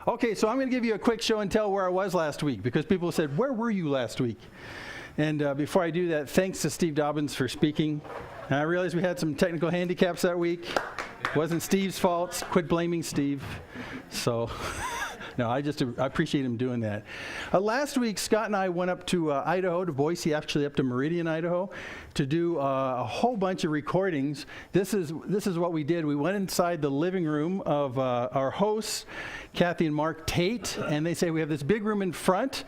Okay, so I'm going to give you a quick show and tell where I was last week, because people said, where were you last week? And before I do that, thanks to Steve Dobbins for speaking. And I realize we had some technical handicaps that week. It wasn't Steve's fault. Quit blaming Steve. So, no, I appreciate him doing that. Last week, Scott and I went up to Idaho, to Boise, actually up to Meridian, Idaho, to do a whole bunch of recordings. This is what we did. We went inside the living room of our hosts, Kathy and Mark Tate, and they say we have this big room in front.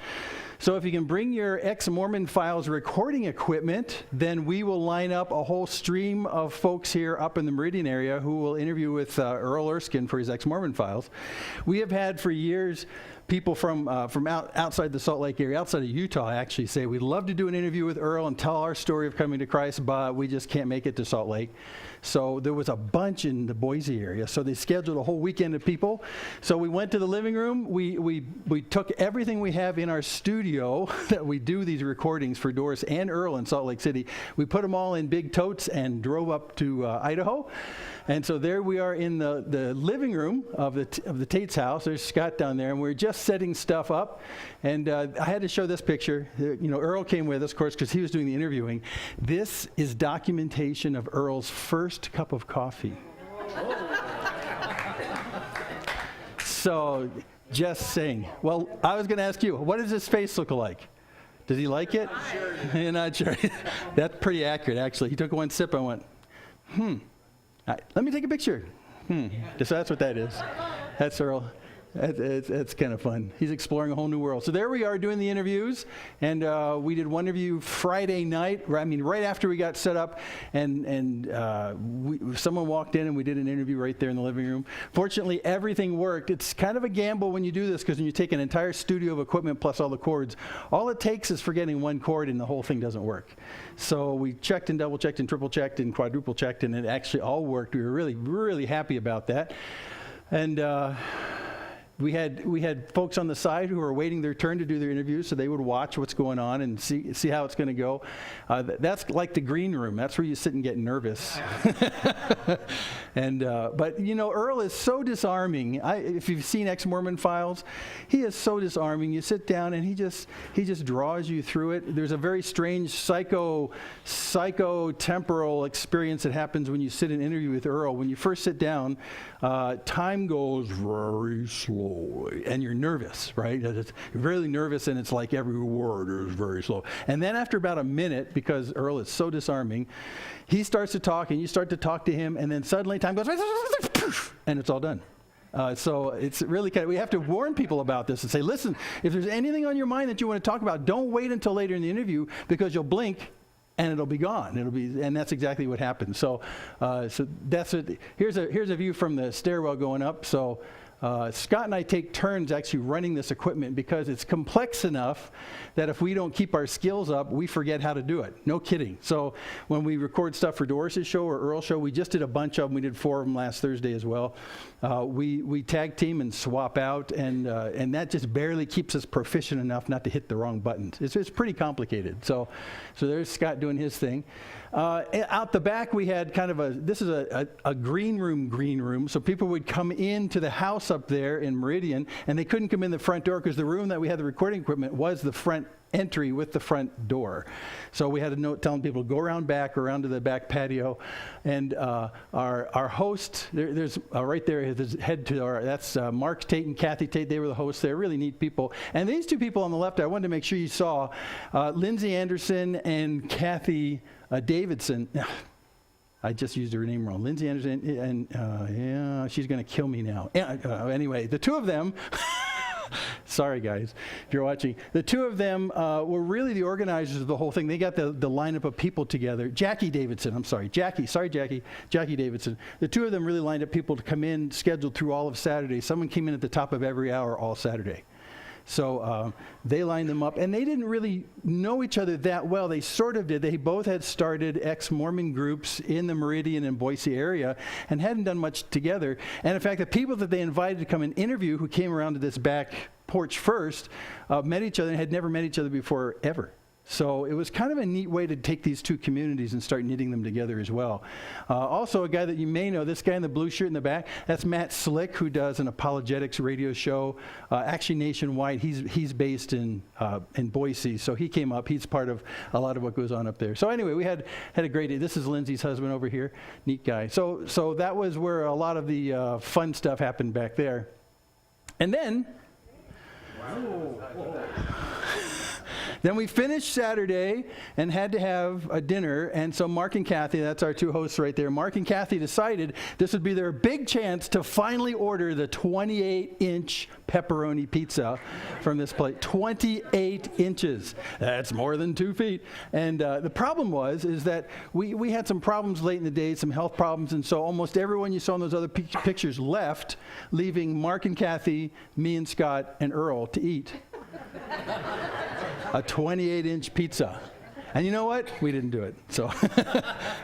So if you can bring your Ex-Mormon Files recording equipment, then we will line up a whole stream of folks here up in the Meridian area who will interview with Earl Erskine for his Ex-Mormon Files. We have had for years people from outside the Salt Lake area, outside of Utah, actually say, we'd love to do an interview with Earl and tell our story of coming to Christ, but we just can't make it to Salt Lake. So there was a bunch in the Boise area. So they scheduled a whole weekend of people. So we went to the living room. We took everything we have in our studio that we do these recordings for Doris and Earl in Salt Lake City. We put them all in big totes and drove up to Idaho. And so there we are in the living room of the Tate's house. There's Scott down there, and we're just setting stuff up. And I had to show this picture. You know, Earl came with us, of course, because he was doing the interviewing. This is documentation of Earl's first cup of coffee. So, just saying. Well, I was going to ask you, what does his face look like? Does he like it? Sure. You're not sure. That's pretty accurate, actually. He took one sip and went, let me take a picture. So that's what that is. That's Earl. It's kind of fun. He's exploring a whole new world. So there we are doing the interviews, and we did one interview Friday night. Right after we got set up, and someone walked in and we did an interview right there in the living room. Fortunately, everything worked. It's kind of a gamble when you do this, because when you take an entire studio of equipment plus all the cords, all it takes is forgetting one cord and the whole thing doesn't work. So we checked and double checked and triple checked and quadruple checked, and it actually all worked. We were really, really happy about that. And we had folks on the side who were waiting their turn to do their interviews, so they would watch what's going on and see how it's going to go. That's like the green room. That's where you sit and get nervous. But you know, Earl is so disarming. If you've seen Ex-Mormon Files, he is so disarming. You sit down and he just draws you through it. There's a very strange psycho-temporal experience that happens when you sit and interview with Earl. When you first sit down, time goes very slowly, and you're nervous, right? You're really nervous, and it's like every word is very slow. And then after about a minute, because Earl is so disarming, he starts to talk, and you start to talk to him, and then suddenly time goes, and it's all done. So it's really we have to warn people about this and say, listen, if there's anything on your mind that you want to talk about, don't wait until later in the interview, because you'll blink and it'll be gone. And that's exactly what happened. So that's it. Here's a view from the stairwell going up. So Scott and I take turns actually running this equipment, because it's complex enough that if we don't keep our skills up, we forget how to do it. No kidding. So when we record stuff for Doris's show or Earl's show, we just did a bunch of them. We did 4 of them last Thursday as well. We tag team and swap out, and that just barely keeps us proficient enough not to hit the wrong buttons. It's pretty complicated. So there's Scott doing his thing. Out the back, we had kind of this is a green room. So people would come into the house up there in Meridian, and they couldn't come in the front door, because the room that we had the recording equipment was the front entry with the front door. So we had a note telling people to go around to the back patio. And our host, there's right there, head to that's Mark Tate and Kathy Tate. They were the hosts. They're really neat people. And these two people on the left, I wanted to make sure you saw, Lindsay Anderson and Kathy Davidson. I just used her name wrong. Lindsay Anderson, and yeah, she's going to kill me now. Anyway, the two of them, sorry guys, if you're watching, the two of them were really the organizers of the whole thing. They got the lineup of people together. Jackie Davidson, Jackie Davidson. The two of them really lined up people to come in, scheduled through all of Saturday. Someone came in at the top of every hour all Saturday. So they lined them up, and they didn't really know each other that well. They sort of did. They both had started ex-Mormon groups in the Meridian and Boise area and hadn't done much together. And in fact, the people that they invited to come and interview, who came around to this back porch first, met each other and had never met each other before, ever. So it was kind of a neat way to take these two communities and start knitting them together as well. Also, a guy that you may know, this guy in the blue shirt in the back, that's Matt Slick, who does an apologetics radio show, actually nationwide. He's based in Boise, so he came up. He's part of a lot of what goes on up there. So anyway, we had a great day. This is Lindsay's husband over here, neat guy. So that was where a lot of the fun stuff happened back there. And then... Then we finished Saturday and had to have a dinner, and so Mark and Kathy, that's our two hosts right there, Mark and Kathy decided this would be their big chance to finally order the 28-inch pepperoni pizza from this place. 28 inches. That's more than 2 feet. And the problem is that we had some problems late in the day, some health problems, and so almost everyone you saw in those other pictures left, leaving Mark and Kathy, me and Scott, and Earl to eat. A 28-inch pizza. And you know what? We didn't do it. So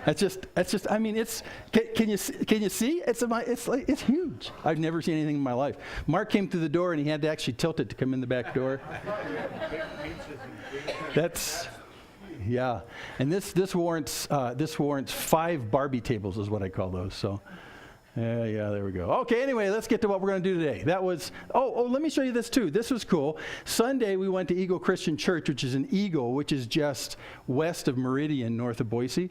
that's just, I mean, can you see? It's huge. I've never seen anything in my life. Mark came through the door and he had to actually tilt it to come in the back door. Yeah. And this warrants 5 Barbie tables is what I call those. So yeah, there we go. Okay, anyway, let's get to what we're going to do today. That was, let me show you this too. This was cool. Sunday, we went to Eagle Christian Church, which is in Eagle, which is just west of Meridian, north of Boise.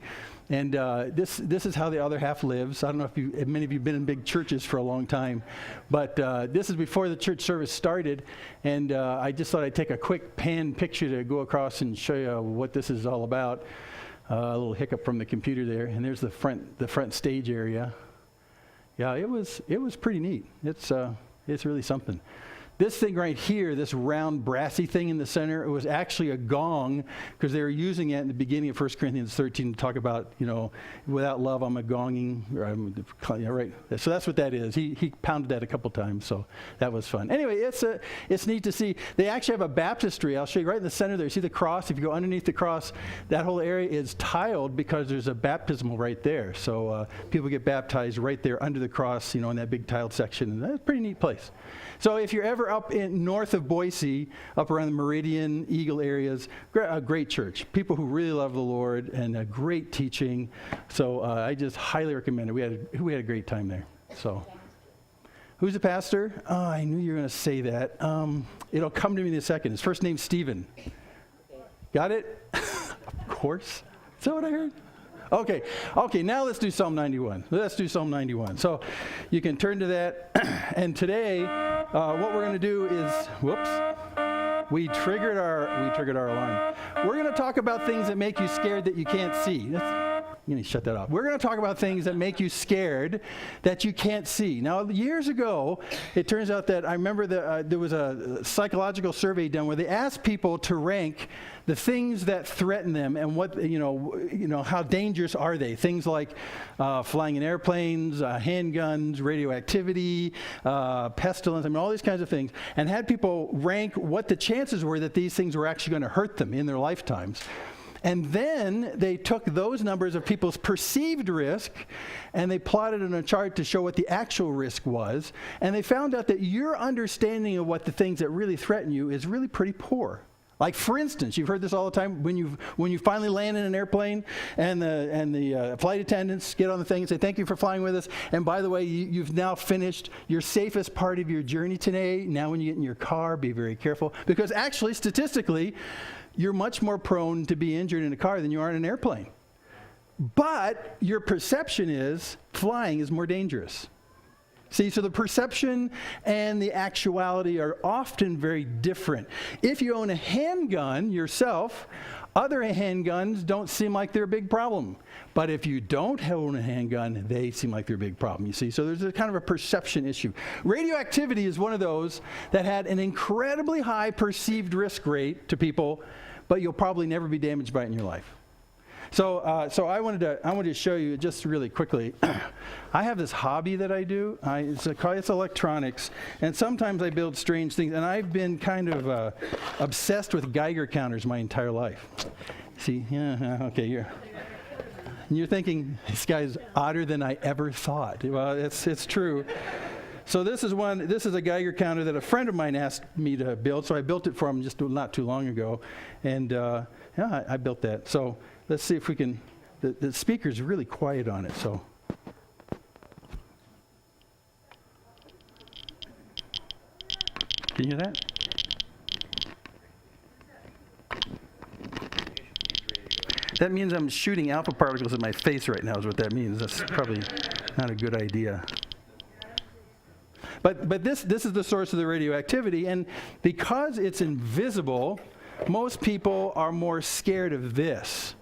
And this is how the other half lives. I don't know if many of you have been in big churches for a long time, but this is before the church service started. And I just thought I'd take a quick pan picture to go across and show you what this is all about. A little hiccup from the computer there. And there's the front stage area. Yeah, it was pretty neat. It's really something. This thing right here, this round brassy thing in the center, it was actually a gong because they were using it in the beginning of 1 Corinthians 13 to talk about, without love I'm a gonging. Right. So that's what that is. He pounded that a couple times, so that was fun. Anyway, it's neat to see. They actually have a baptistry. I'll show you right in the center there. See the cross? If you go underneath the cross, that whole area is tiled because there's a baptismal right there. So people get baptized right there under the cross, in that big tiled section. And that's a pretty neat place. So if you're ever up in north of Boise, up around the Meridian, Eagle areas, a great church. People who really love the Lord and a great teaching. So I just highly recommend it. We had a great time there. So who's the pastor? Oh, I knew you were going to say that. It'll come to me in a second. His first name's Stephen. Got it? Of course. Is that what I heard? Okay, now let's do Psalm 91. So you can turn to that. And today, what we're going to do is, we triggered our alarm. We're going to talk about things that make you scared that you can't see. I'm going to shut that off. We're going to talk about things that make you scared that you can't see. Now, years ago, it turns out that I remember there was a psychological survey done where they asked people to rank the things that threaten them and what, how dangerous are they? Things like flying in airplanes, handguns, radioactivity, pestilence, all these kinds of things, and had people rank what the chances were that these things were actually going to hurt them in their lifetimes. And then they took those numbers of people's perceived risk and they plotted on a chart to show what the actual risk was. And they found out that your understanding of what the things that really threaten you is really pretty poor. Like, for instance, you've heard this all the time, when you finally land in an airplane and the flight attendants get on the thing and say, thank you for flying with us. And by the way, you've now finished your safest part of your journey today. Now when you get in your car, be very careful. Because actually, statistically, you're much more prone to be injured in a car than you are in an airplane. But your perception is flying is more dangerous. See, so the perception and the actuality are often very different. If you own a handgun yourself, other handguns don't seem like they're a big problem. But if you don't own a handgun, they seem like they're a big problem, you see. So there's a kind of a perception issue. Radioactivity is one of those that had an incredibly high perceived risk rate to people, but you'll probably never be damaged by it in your life. So I wanted to show you just really quickly. I have this hobby that I do. It's electronics, and sometimes I build strange things. And I've been kind of obsessed with Geiger counters my entire life. See, yeah, okay, you're thinking this guy's odder than I ever thought. Well, it's true. So this is a Geiger counter that a friend of mine asked me to build, so I built it for him just not too long ago. And Yeah, I built that. So let's see if we can, the speaker's really quiet on it, so. Can you hear that? That means I'm shooting alpha particles at my face right now is what that means. That's probably not a good idea. But this is the source of the radioactivity, and because it's invisible, most people are more scared of this.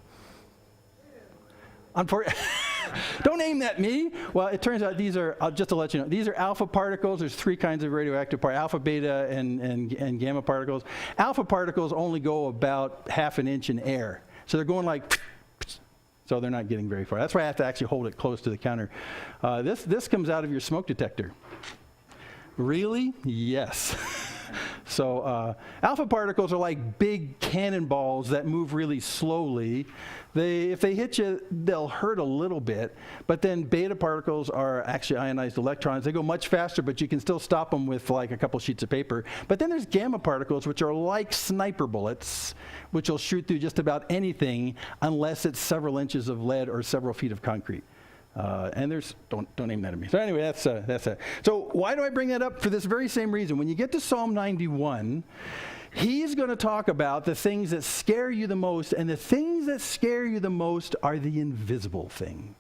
Don't aim at me. Well, it turns out these are, just to let you know, these are alpha particles. There's three kinds of radioactive particles, alpha, beta, and gamma particles. Alpha particles only go about half an inch in air. So they're going like, so they're not getting very far. That's why I have to actually hold it close to the counter. This comes out of your smoke detector. Really? Yes. So alpha particles are like big cannonballs that move really slowly. If they hit you, they'll hurt a little bit. But then beta particles are actually ionized electrons. They go much faster, but you can still stop them with like a couple sheets of paper. But then there's gamma particles, which are like sniper bullets, which will shoot through just about anything unless it's several inches of lead or several feet of concrete. And there's, don't aim that at me. So anyway, that's it. So why do I bring that up? For this very same reason. When you get to Psalm 91, he's going to talk about the things that scare you the most, and the things that scare you the most are the invisible things.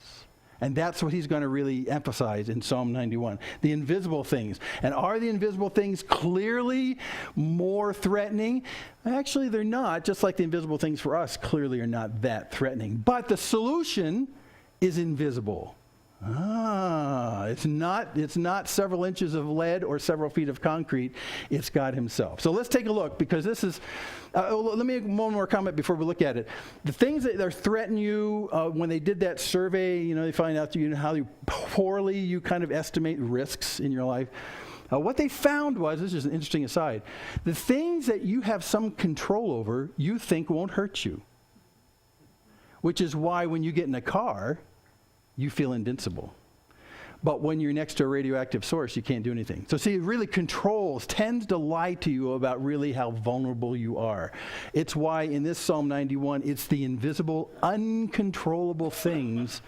And that's what he's going to really emphasize in Psalm 91, the invisible things. And are the invisible things clearly more threatening? Actually, they're not, just like the invisible things for us clearly are not that threatening. But the solution is invisible. It's not several inches of lead or several feet of concrete. It's God himself. So let's take a look, because this is, let me make one more comment before we look at it. The things that are threaten you, when they did that survey, they find out how poorly you kind of estimate risks in your life. What they found was, this is an interesting aside, the things that you have some control over, you think won't hurt you. Which is why when you get in a car, you feel invincible. But when you're next to a radioactive source, you can't do anything. So see, it really tends to lie to you about really how vulnerable you are. It's why in this Psalm 91, it's the invisible, uncontrollable things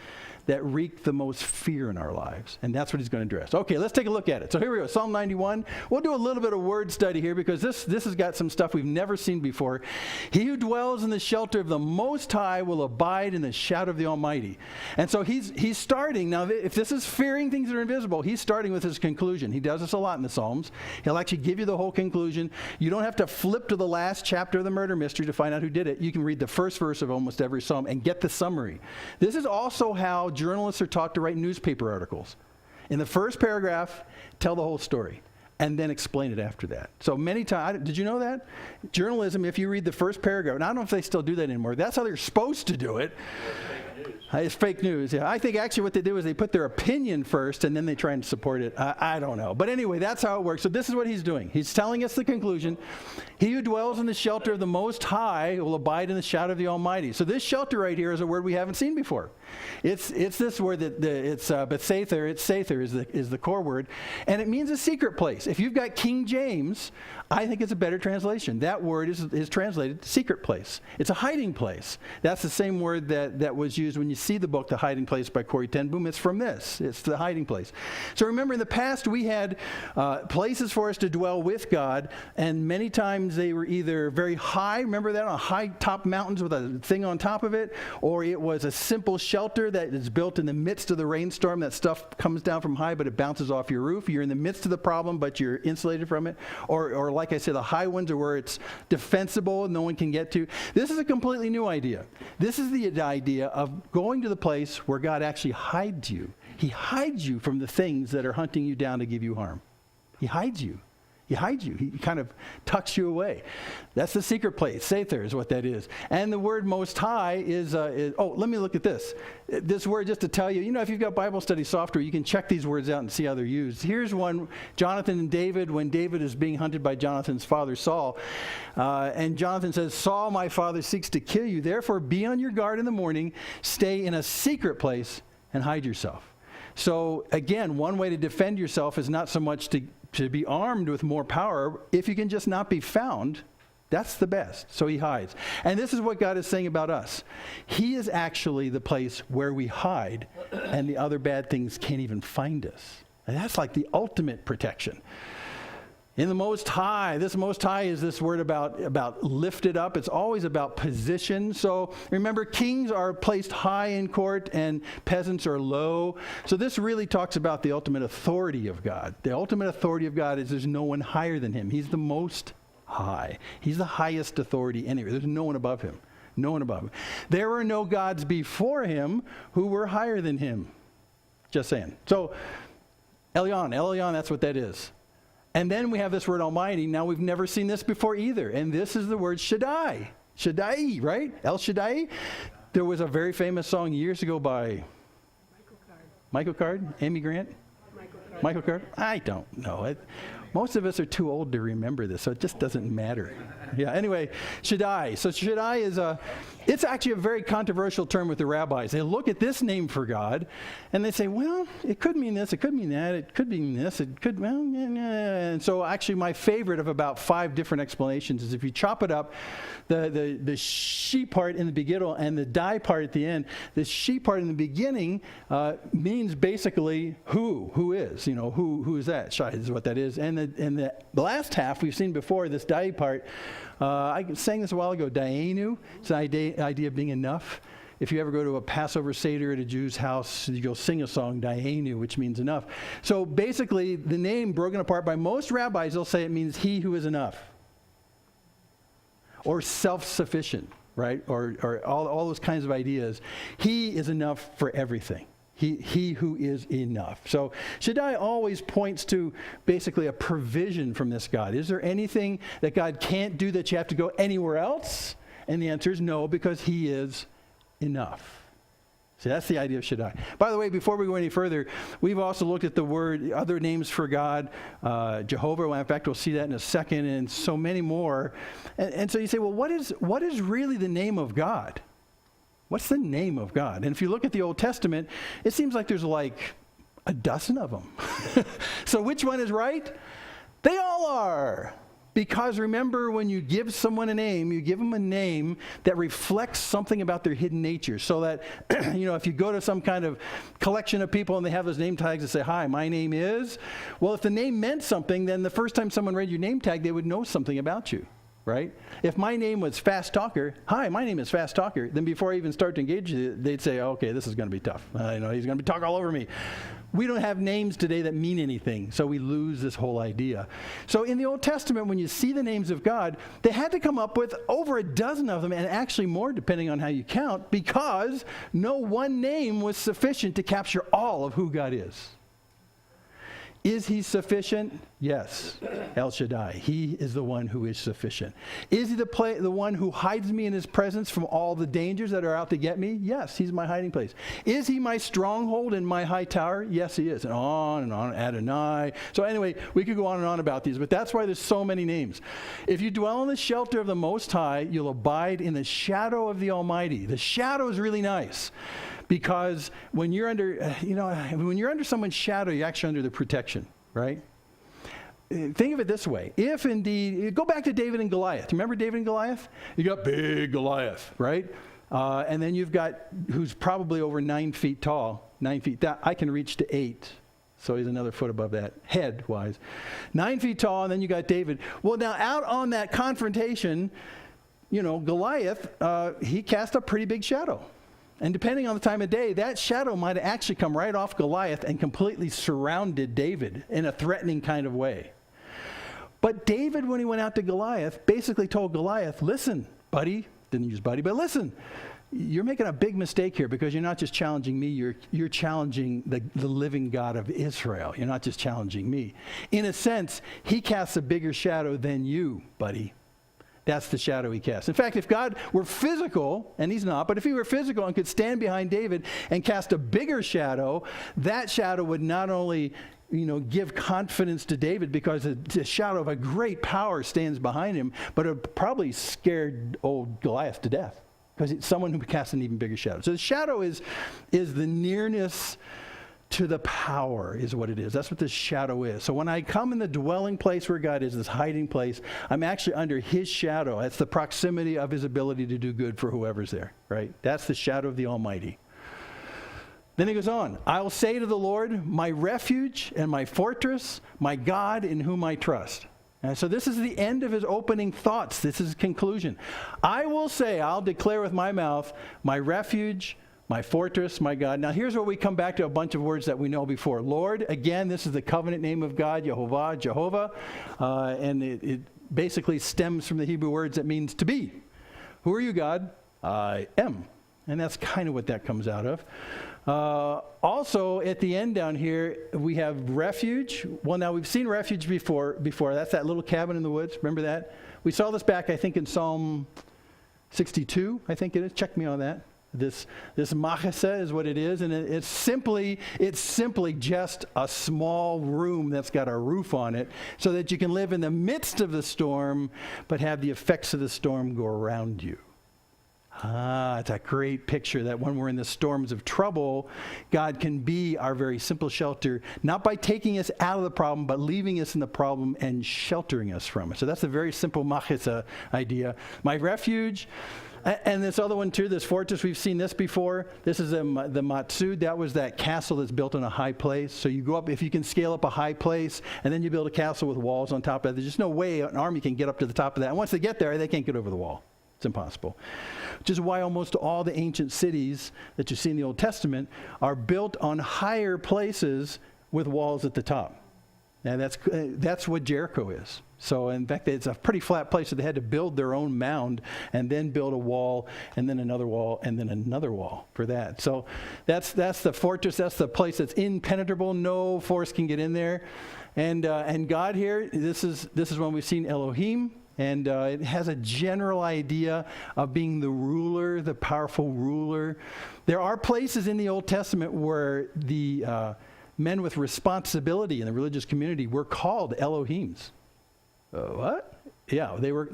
that wreak the most fear in our lives. And that's what he's going to address. Okay, let's take a look at it. So here we go, Psalm 91. We'll do a little bit of word study here, because this has got some stuff we've never seen before. He who dwells in the shelter of the Most High will abide in the shadow of the Almighty. And so he's starting, now if this is fearing things that are invisible, he's starting with his conclusion. He does this a lot in the Psalms. He'll actually give you the whole conclusion. You don't have to flip to the last chapter of the murder mystery to find out who did it. You can read the first verse of almost every Psalm and get the summary. This is also how journalists are taught to write newspaper articles. In the first paragraph, tell the whole story, and then explain it after that. So many times, did you know that? Journalism, if you read the first paragraph, and I don't know if they still do that anymore, that's how they're supposed to do it. It's fake news, yeah. I think actually what they do is they put their opinion first, and then they try and support it. I don't know. But anyway, that's how it works. So this is what he's doing. He's telling us the conclusion. He who dwells in the shelter of the Most High will abide in the shadow of the Almighty. So this shelter right here is a word we haven't seen before. It's this word that it's Bethather. It's Sather is the core word, and it means a secret place. If you've got King James, I think it's a better translation. That word is translated secret place. It's a hiding place. That's the same word that was used when you see the book The Hiding Place by Corrie ten Boom. It's from this. It's the hiding place. So remember, in the past we had places for us to dwell with God, and many times they were either very high, remember that, on high top mountains with a thing on top of it, or it was a simple shelter that is built in the midst of the rainstorm. That stuff comes down from high, but it bounces off your roof. You're in the midst of the problem, but you're insulated from it. Or like I said, the high ones are where it's defensible and no one can get to. This is a completely new idea. This is the idea of going to the place where God actually hides you. He hides you from the things that are hunting you down to give you harm. He hides you. He hides you. He kind of tucks you away. That's the secret place. Sather is what that is. And the word Most High is let me look at this. This word, just to tell you, if you've got Bible study software, you can check these words out and see how they're used. Here's one, Jonathan and David, when David is being hunted by Jonathan's father, Saul. And Jonathan says, Saul, my father, seeks to kill you. Therefore, be on your guard in the morning. Stay in a secret place and hide yourself. So, again, one way to defend yourself is not so much to be armed with more power. If you can just not be found, That's the best. So he hides. And this is what God is saying about us. He is actually the place where we hide, and the other bad things can't even find us. And that's like the ultimate protection. In the Most High, this Most High is this word about lifted up. It's always about position. So remember, kings are placed high in court and peasants are low. So this really talks about the ultimate authority of God. The ultimate authority of God is there's no one higher than him. He's the Most High. He's the highest authority anywhere. There's no one above him. No one above him. There were no gods before him who were higher than him. Just saying. So, Elyon, that's what that is. And then we have this word Almighty. Now, we've never seen this before either. And this is the word Shaddai. Shaddai, right? El Shaddai. There was a very famous song years ago by Michael Card, Amy Grant? Michael Card? I don't know. Most of us are too old to remember this, so it just doesn't matter. Yeah, anyway, Shaddai. So Shaddai is it's actually a very controversial term with the rabbis. They look at this name for God, and they say, well, it could mean this, it could mean that, it could mean this, it could, well, and so actually my favorite of about 5 different explanations is if you chop it up, the she part in the beginning and the die part at the end, the she part in the beginning means basically who is, who is that? Shai is what that is. And the last half we've seen before, this die part, I sang this a while ago, Dayenu. It's the idea of being enough. If you ever go to a Passover Seder at a Jew's house, you'll sing a song, Dayenu, which means enough. So basically, the name broken apart by most rabbis, they'll say it means he who is enough. Or self-sufficient, right? Or all those kinds of ideas. He is enough for everything. He who is enough. So Shaddai always points to basically a provision from this God. Is there anything that God can't do that you have to go anywhere else? And the answer is no, because he is enough. So that's the idea of Shaddai. By the way, before we go any further, we've also looked at the word, other names for God, Jehovah. Well, in fact, we'll see that in a second, and so many more. And so you say, well, what is really the name of God? What's the name of God? And if you look at the Old Testament, it seems like there's like a dozen of them. So which one is right? They all are. Because remember, when you give someone a name, you give them a name that reflects something about their hidden nature. So that, if you go to some kind of collection of people and they have those name tags that say, hi, my name is, well, if the name meant something, then the first time someone read your name tag, they would know something about you. Right? If my name was Fast Talker, hi, my name is Fast Talker, then before I even start to engage you, they'd say, okay, this is going to be tough. He's going to be talking all over me. We don't have names today that mean anything, so we lose this whole idea. So in the Old Testament, when you see the names of God, they had to come up with over a dozen of them, and actually more depending on how you count, because no one name was sufficient to capture all of who God is. Is he sufficient? Yes. El Shaddai. He is the one who is sufficient. Is he the one who hides me in his presence from all the dangers that are out to get me? Yes, he's my hiding place. Is he my stronghold and my high tower? Yes, he is. And on, Adonai. So anyway, we could go on and on about these, but that's why there's so many names. If you dwell in the shelter of the Most High, you'll abide in the shadow of the Almighty. The shadow is really nice. Because when you're under someone's shadow, you're actually under the protection, right? Think of it this way. If indeed, go back to David and Goliath. Remember David and Goliath? You got big Goliath, right? And then you've got, who's probably over 9 feet tall, 9 feet. I can reach to 8. So he's another foot above that, head-wise. 9 feet tall, and then you got David. Well, now out on that confrontation, Goliath, he cast a pretty big shadow. And depending on the time of day, that shadow might have actually come right off Goliath and completely surrounded David in a threatening kind of way. But David, when he went out to Goliath, basically told Goliath, listen, buddy, didn't use buddy, but listen, you're making a big mistake here because you're not just challenging me, you're challenging the living God of Israel. You're not just challenging me. In a sense, he casts a bigger shadow than you, buddy. That's the shadow he casts. In fact, if God were physical, and he's not, but if he were physical and could stand behind David and cast a bigger shadow, that shadow would not only, give confidence to David because the shadow of a great power stands behind him, but it probably scared old Goliath to death because it's someone who casts an even bigger shadow. So the shadow is the nearness to the power is what it is. That's what this shadow is. So when I come in the dwelling place where God is, this hiding place, I'm actually under his shadow. That's the proximity of his ability to do good for whoever's there, right? That's the shadow of the Almighty. Then he goes on, I will say to the Lord, my refuge and my fortress, my God in whom I trust. And so this is the end of his opening thoughts. This is his conclusion. I will say, I'll declare with my mouth, my refuge, my fortress, my God. Now here's where we come back to a bunch of words that we know before. Lord, again, this is the covenant name of God, Jehovah. And it basically stems from the Hebrew words that means to be. Who are you, God? I am. And that's kind of what that comes out of. Also, at the end down here, we have refuge. Well, now we've seen refuge before. That's that little cabin in the woods. Remember that? We saw this back, I think, in Psalm 62, I think it is. Check me on that. This machasa is what it is, and it's simply just a small room that's got a roof on it so that you can live in the midst of the storm but have the effects of the storm go around you. It's a great picture that when we're in the storms of trouble, God can be our very simple shelter, not by taking us out of the problem, but leaving us in the problem and sheltering us from it. So that's a very simple machisa idea. My refuge. And this other one too, this fortress, we've seen this before. This is the Matsud. That was that castle that's built on a high place. So you go up, if you can scale up a high place, and then you build a castle with walls on top of it. There's just no way an army can get up to the top of that. And once they get there, they can't get over the wall. It's impossible. Which is why almost all the ancient cities that you see in the Old Testament are built on higher places with walls at the top. And that's what Jericho is. So in fact, it's a pretty flat place, so they had to build their own mound and then build a wall and then another wall and then another wall for that. So that's the fortress. That's the place that's impenetrable. No force can get in there. And God here, this is when we've seen Elohim. And it has a general idea of being the ruler, the powerful ruler. There are places in the Old Testament where the men with responsibility in the religious community were called Elohims. What? Yeah, they were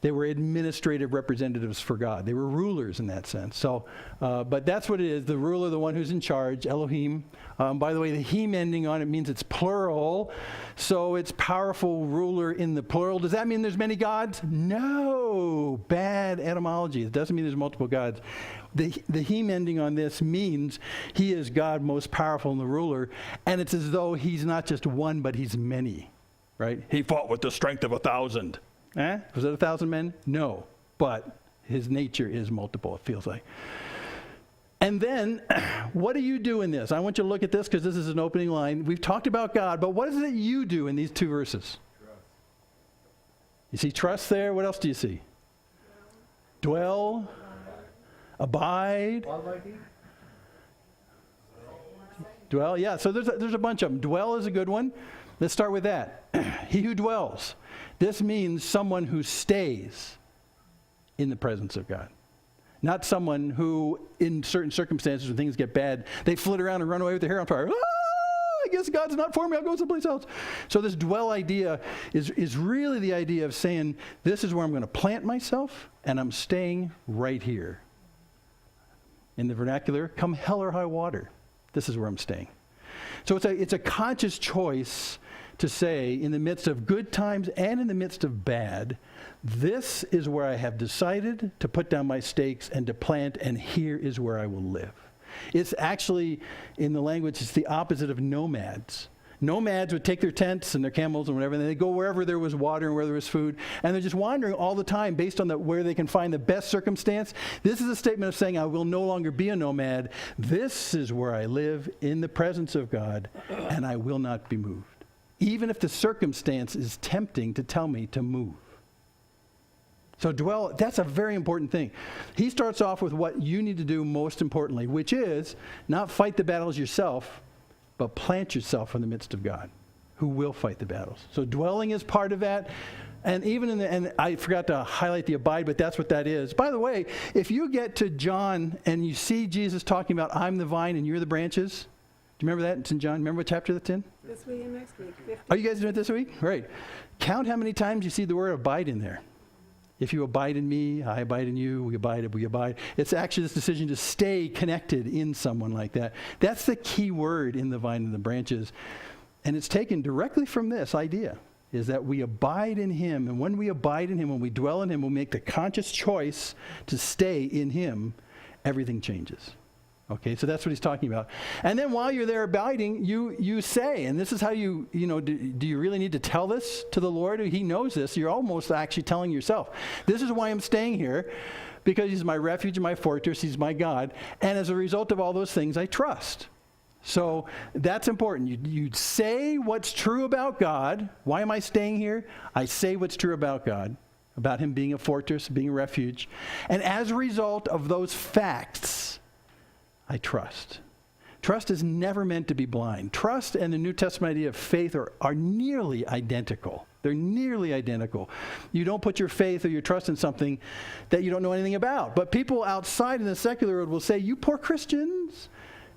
administrative representatives for God. They were rulers in that sense. So, but that's what it is. The ruler, the one who's in charge, Elohim. By the way, the him ending on it means it's plural. So it's powerful ruler in the plural. Does that mean there's many gods? No. Bad etymology. It doesn't mean there's multiple gods. The him ending on this means he is God most powerful and the ruler. And it's as though he's not just one, but he's many. Right? He fought with the strength of 1,000. Was it 1,000 men? No. But his nature is multiple, it feels like. And then, what do you do in this? I want you to look at this because this is an opening line. We've talked about God, but what is it you do in these two verses? Trust. You see trust there? What else do you see? Dwell. Abide. Dwell. Yeah, so there's a bunch of them. Dwell is a good one. Let's start with that. He who dwells. This means someone who stays in the presence of God. Not someone who, in certain circumstances when things get bad, they flit around and run away with their hair on fire. I guess God's not for me. I'll go someplace else. So this dwell idea is really the idea of saying, this is where I'm going to plant myself, and I'm staying right here. In the vernacular, come hell or high water. This is where I'm staying. So it's a conscious choice to say, in the midst of good times and in the midst of bad, this is where I have decided to put down my stakes and to plant, and here is where I will live. It's actually, in the language, it's the opposite of nomads. Nomads would take their tents and their camels and whatever, and they'd go wherever there was water and where there was food, and they're just wandering all the time based on where they can find the best circumstance. This is a statement of saying, I will no longer be a nomad. This is where I live in the presence of God, and I will not be moved. Even if the circumstance is tempting to tell me to move. So dwell, that's a very important thing. He starts off with what you need to do most importantly, which is not fight the battles yourself, but plant yourself in the midst of God, who will fight the battles. So dwelling is part of that. And even and I forgot to highlight the abide, but that's what that is. By the way, if you get to John and you see Jesus talking about, I'm the vine and you're the branches, do you remember that? It's in John. Remember what chapter that's in? This week and next week. 50. Are you guys doing it this week? Great. Count how many times you see the word abide in there. If you abide in me, I abide in you, we abide. It's actually this decision to stay connected in someone like that. That's the key word in the vine and the branches. And it's taken directly from this idea, is that we abide in him. And when we abide in him, when we dwell in him, we make the conscious choice to stay in him, everything changes. Okay, so that's what he's talking about. And then while you're there abiding, you say, and this is how do you really need to tell this to the Lord? He knows this. You're almost actually telling yourself, this is why I'm staying here, because he's my refuge and my fortress, he's my God, and as a result of all those things, I trust. So that's important. You say what's true about God. Why am I staying here? I say what's true about God, about him being a fortress, being a refuge. And as a result of those facts, I trust. Trust is never meant to be blind. Trust and the New Testament idea of faith are nearly identical. They're nearly identical. You don't put your faith or your trust in something that you don't know anything about. But people outside in the secular world will say, you poor Christians,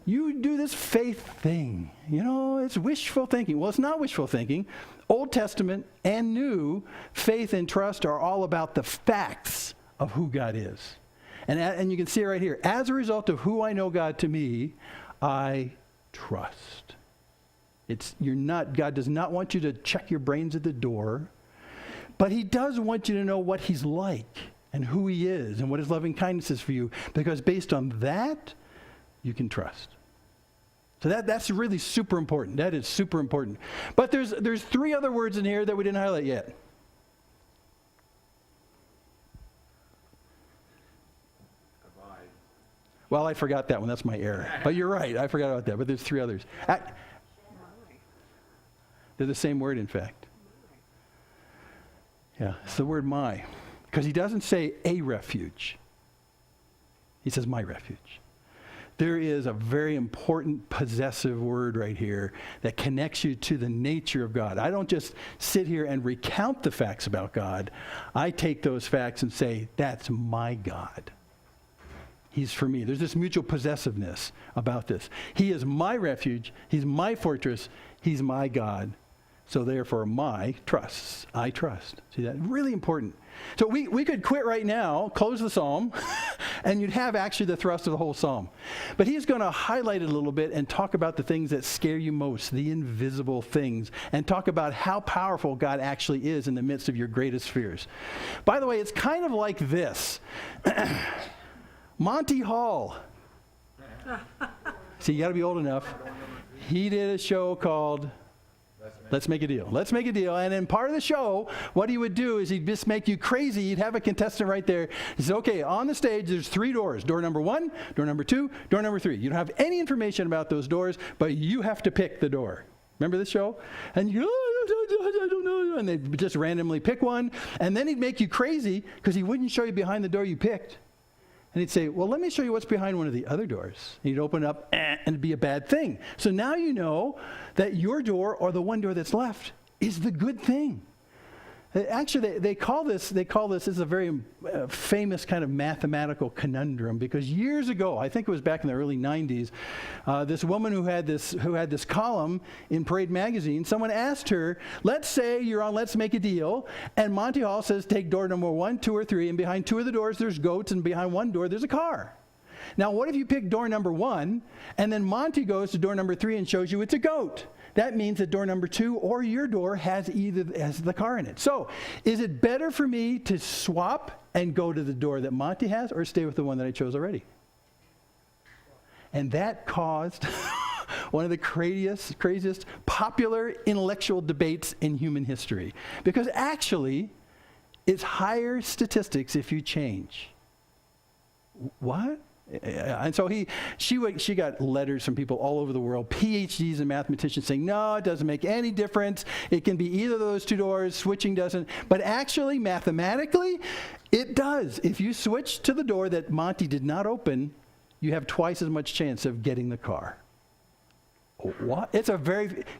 you do this faith thing. It's wishful thinking. Well, it's not wishful thinking. Old Testament and New, faith and trust are all about the facts of who God is. And you can see it right here. As a result of who I know God to me, I trust. God does not want you to check your brains at the door, but he does want you to know what he's like and who he is and what his loving kindness is for you, because based on that, you can trust. So that's really super important. That is super important. But there's three other words in here that we didn't highlight yet. Well, I forgot that one. That's my error. But you're right. I forgot about that. But there's three others. They're the same word, in fact. Yeah, it's the word my. Because he doesn't say a refuge. He says my refuge. There is a very important possessive word right here that connects you to the nature of God. I don't just sit here and recount the facts about God. I take those facts and say, that's my God. He's for me. There's this mutual possessiveness about this. He is my refuge. He's my fortress. He's my God. So therefore, I trust. See that? Really important. So we could quit right now, close the psalm, and you'd have actually the thrust of the whole psalm. But he's going to highlight it a little bit and talk about the things that scare you most, the invisible things, and talk about how powerful God actually is in the midst of your greatest fears. By the way, it's kind of like this. Monty Hall. See, you got to be old enough. He did a show called Let's Make a Deal. Let's Make a Deal. And in part of the show, what he would do is he'd just make you crazy. He'd have a contestant right there. He said, okay, on the stage, there's 3 doors. Door number 1, door number 2, door number 3. You don't have any information about those doors, but you have to pick the door. Remember this show? And you go, I don't know. And they'd just randomly pick one. And then he'd make you crazy because he wouldn't show you behind the door you picked. And he'd say, well, let me show you what's behind one of the other doors. And he'd open it up, and it'd be a bad thing. So now you know that your door, or the one door that's left, is the good thing. Actually, they call this is a very famous kind of mathematical conundrum, because years ago, I think it was back in the early 90s, this woman who had this column in Parade magazine, someone asked her, let's say you're on Let's Make a Deal, and Monty Hall says take door number 1, 2, or 3, and behind 2 of the doors there's goats, and behind one door there's a car. Now, what if you pick door number 1, and then Monty goes to door number 3 and shows you it's a goat? That means that door number 2 or your door has the car in it. So, is it better for me to swap and go to the door that Monty has, or stay with the one that I chose already? And that caused one of the craziest popular intellectual debates in human history. Because actually, it's higher statistics if you change. What? And so she got letters from people all over the world, PhDs and mathematicians, saying, no, it doesn't make any difference. It can be either of those 2 doors. Switching doesn't. But actually, mathematically, it does. If you switch to the door that Monty did not open, you have twice as much chance of getting the car. What?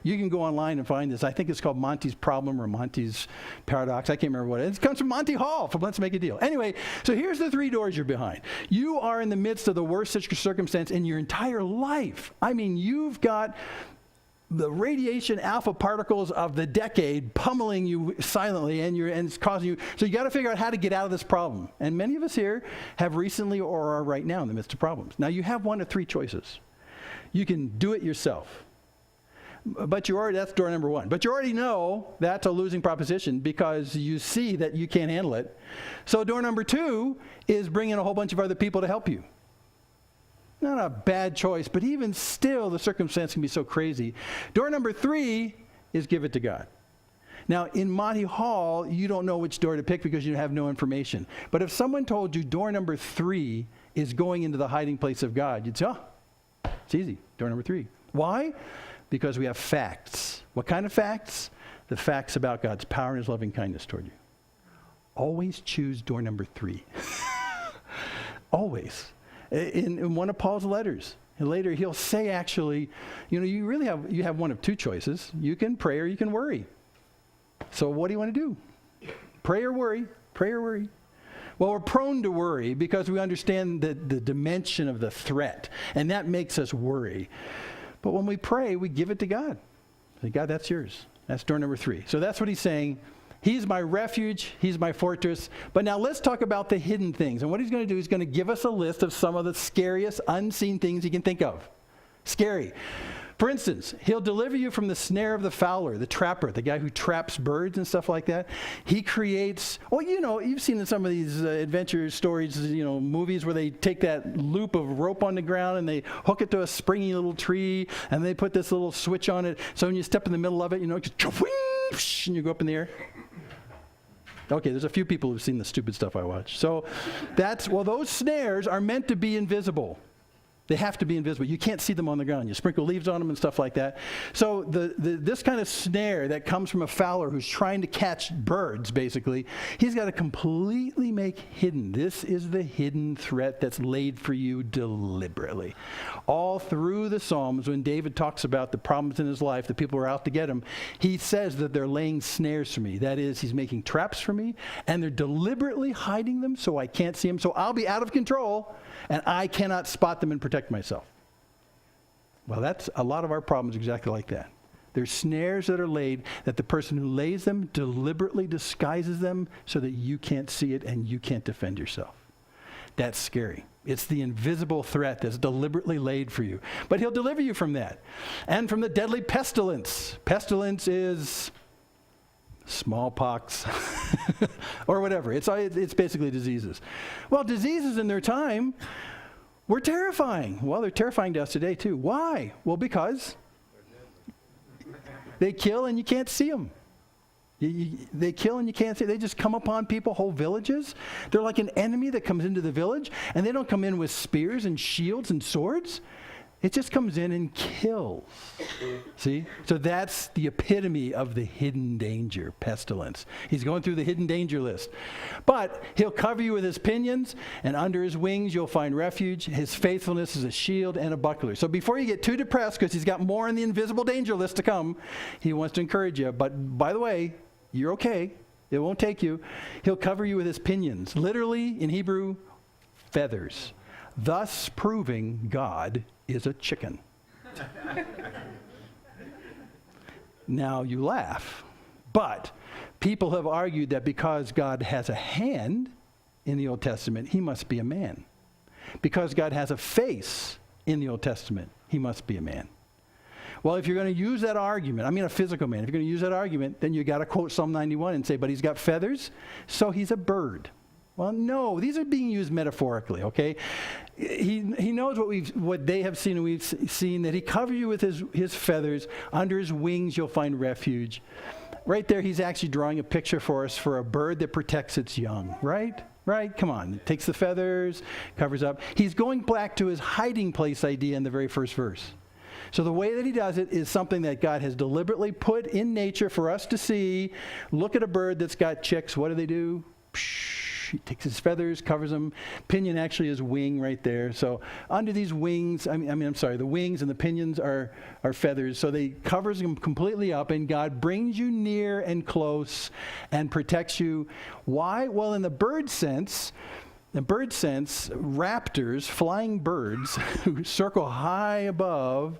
You can go online and find this. I think it's called Monty's Problem or Monty's Paradox. I can't remember what it is. It comes from Monty Hall from Let's Make a Deal. Anyway, so here's the 3 doors you're behind. You are in the midst of the worst circumstance in your entire life. I mean, you've got the radiation alpha particles of the decade pummeling you silently, and it's causing you. So you got to figure out how to get out of this problem. And many of us here have recently or are right now in the midst of problems. Now you have one of three choices. You can do it yourself. But that's door number one. But you already know that's a losing proposition because you see that you can't handle it. So door number two is bring in a whole bunch of other people to help you. Not a bad choice, but even still, the circumstance can be so crazy. Door number three is give it to God. Now, in Monty Hall, you don't know which door to pick because you have no information. But if someone told you door number three is going into the hiding place of God, you'd say, oh, it's easy, door number three. Why? Because we have facts. What kind of facts? The facts about God's power and his loving kindness toward you. Always choose door number three. Always. In one of Paul's letters, and later he'll say actually, you have one of two choices. You can pray or you can worry. So what do you want to do? Pray or worry? Pray or worry? Well, we're prone to worry because we understand the dimension of the threat, and that makes us worry. But when we pray, we give it to God. Say, God, that's yours. That's door number three. So that's what he's saying. He's my refuge. He's my fortress. But now let's talk about the hidden things. And what he's going to do is going to give us a list of some of the scariest unseen things he can think of. Scary. For instance, he'll deliver you from the snare of the fowler, the trapper, the guy who traps birds and stuff like that. He creates, you've seen in some of these adventure stories, movies where they take that loop of rope on the ground and they hook it to a springy little tree and they put this little switch on it. So when you step in the middle of it, just and you go up in the air. Okay, there's a few people who've seen the stupid stuff I watch. So those snares are meant to be invisible. They have to be invisible. You can't see them on the ground. You sprinkle leaves on them and stuff like that. So this kind of snare that comes from a fowler who's trying to catch birds, basically, he's got to completely make hidden. This is the hidden threat that's laid for you deliberately. All through the Psalms, when David talks about the problems in his life, the people who are out to get him, he says that they're laying snares for me. That is, he's making traps for me, and they're deliberately hiding them so I can't see them. So I'll be out of control, and I cannot spot them and protect myself. Well, that's a lot of our problems exactly like that. There's snares that are laid that the person who lays them deliberately disguises them so that you can't see it and you can't defend yourself. That's scary. It's the invisible threat that's deliberately laid for you. But he'll deliver you from that. And from the deadly pestilence. Pestilence is smallpox or whatever. It's basically diseases. Well, diseases in their time were terrifying. Well, they're terrifying to us today too. Why? Well, because they kill and you can't see them. They kill and you can't see. They just come upon people, whole villages. They're like an enemy that comes into the village, and they don't come in with spears and shields and swords. It just comes in and kills. See? So that's the epitome of the hidden danger, pestilence. He's going through the hidden danger list. But he'll cover you with his pinions, and under his wings you'll find refuge. His faithfulness is a shield and a buckler. So before you get too depressed, because he's got more on the invisible danger list to come, he wants to encourage you. But by the way, you're okay. It won't take you. He'll cover you with his pinions. Literally, in Hebrew, feathers. Thus proving God is a chicken. Now you laugh, but people have argued that because God has a hand in the Old Testament, he must be a man. Because God has a face in the Old Testament, he must be a man. Well, if you're going to use that argument, I mean a physical man, if you're going to use that argument, then you got to quote Psalm 91 and say, but he's got feathers, so he's a bird. Well, no, these are being used metaphorically, okay? He knows what they have seen and we've seen, that he covers you with his feathers. Under his wings you'll find refuge. Right there, he's actually drawing a picture for us for a bird that protects its young, right? Right? Come on. It takes the feathers, covers up. He's going back to his hiding place idea in the very first verse. So the way that he does it is something that God has deliberately put in nature for us to see. Look at a bird that's got chicks. What do? He takes his feathers, covers them. Pinion actually is wing right there. So under these wings, the wings and the pinions are feathers. So they covers them completely up, and God brings you near and close and protects you. Why? Well, in the bird sense, In bird sense, raptors, flying birds who circle high above,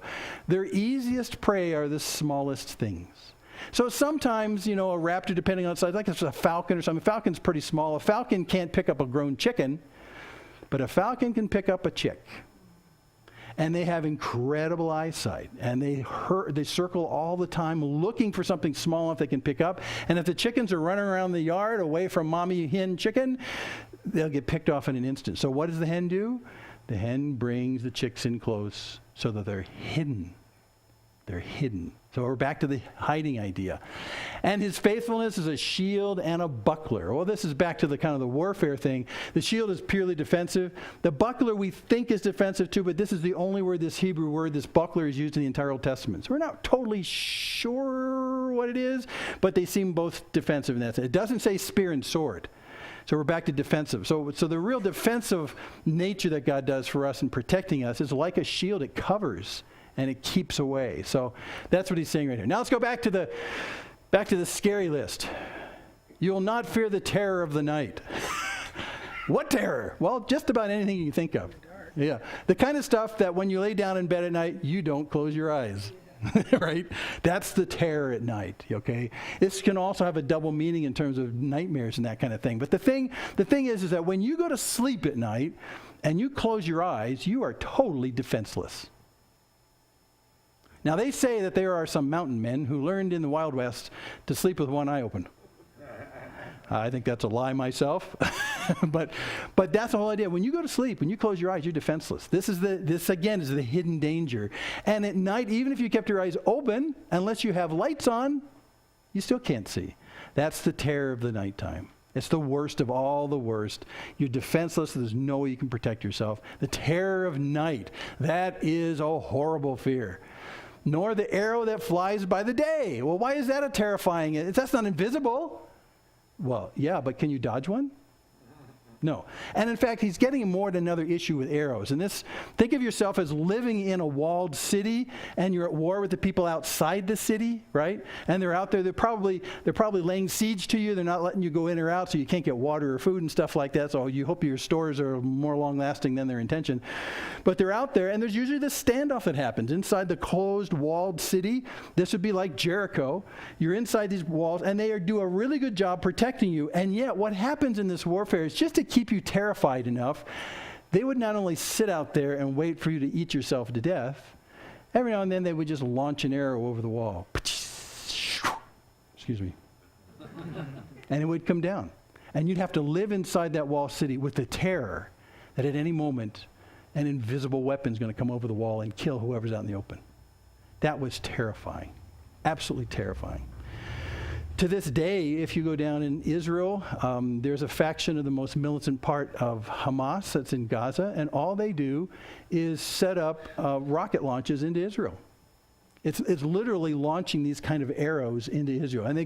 their easiest prey are the smallest things. So sometimes, a raptor, depending on its size, like it's a falcon or something, a falcon's pretty small. A falcon can't pick up a grown chicken, but a falcon can pick up a chick. And they have incredible eyesight, and they circle all the time looking for something small enough they can pick up. And if the chickens are running around the yard away from mommy hen chicken, they'll get picked off in an instant. So what does the hen do? The hen brings the chicks in close so that they're hidden. They're hidden. So we're back to the hiding idea. And his faithfulness is a shield and a buckler. Well, this is back to the kind of the warfare thing. The shield is purely defensive. The buckler we think is defensive too, but this is the only word, this Hebrew word, this buckler is used in the entire Old Testament. So we're not totally sure what it is, but they seem both defensive in that sense. It doesn't say spear and sword. So we're back to defensive. So the real defensive nature that God does for us in protecting us is like a shield. It covers and it keeps away. So that's what he's saying right here. Now let's go back to the scary list. You will not fear the terror of the night. What terror? Well, just about anything you can think of. Yeah. The kind of stuff that when you lay down in bed at night, you don't close your eyes. Right? That's the terror at night, okay? This can also have a double meaning in terms of nightmares and that kind of thing. But the thing is that when you go to sleep at night and you close your eyes, you are totally defenseless. Now, they say that there are some mountain men who learned in the Wild West to sleep with one eye open. I think that's a lie myself. but that's the whole idea. When you go to sleep, when you close your eyes, you're defenseless. This again is the hidden danger. And at night, even if you kept your eyes open, unless you have lights on, you still can't see. That's the terror of the nighttime. It's the worst of all the worst. You're defenseless. There's no way you can protect yourself. The terror of night, that is a horrible fear. Nor the arrow that flies by the day. Well, why is that a terrifying? That's not invisible. Well, yeah, but can you dodge one? No. And in fact, he's getting more at another issue with arrows. And this, think of yourself as living in a walled city, and you're at war with the people outside the city, right? And they're out there, they're probably laying siege to you. They're not letting you go in or out, so you can't get water or food and stuff like that. So you hope your stores are more long-lasting than their intention. But they're out there, and there's usually this standoff that happens inside the closed, walled city. This would be like Jericho. You're inside these walls, and they do a really good job protecting you. And yet, what happens in this warfare is just to keep you terrified enough, they would not only sit out there and wait for you to eat yourself to death, every now and then they would just launch an arrow over the wall. Excuse me. And it would come down. And you'd have to live inside that wall city with the terror that at any moment an invisible weapon is going to come over the wall and kill whoever's out in the open. That was terrifying. Absolutely terrifying. To this day, if you go down in Israel, there's a faction of the most militant part of Hamas that's in Gaza, and all they do is set up rocket launches into Israel. It's literally launching these kind of arrows into Israel. And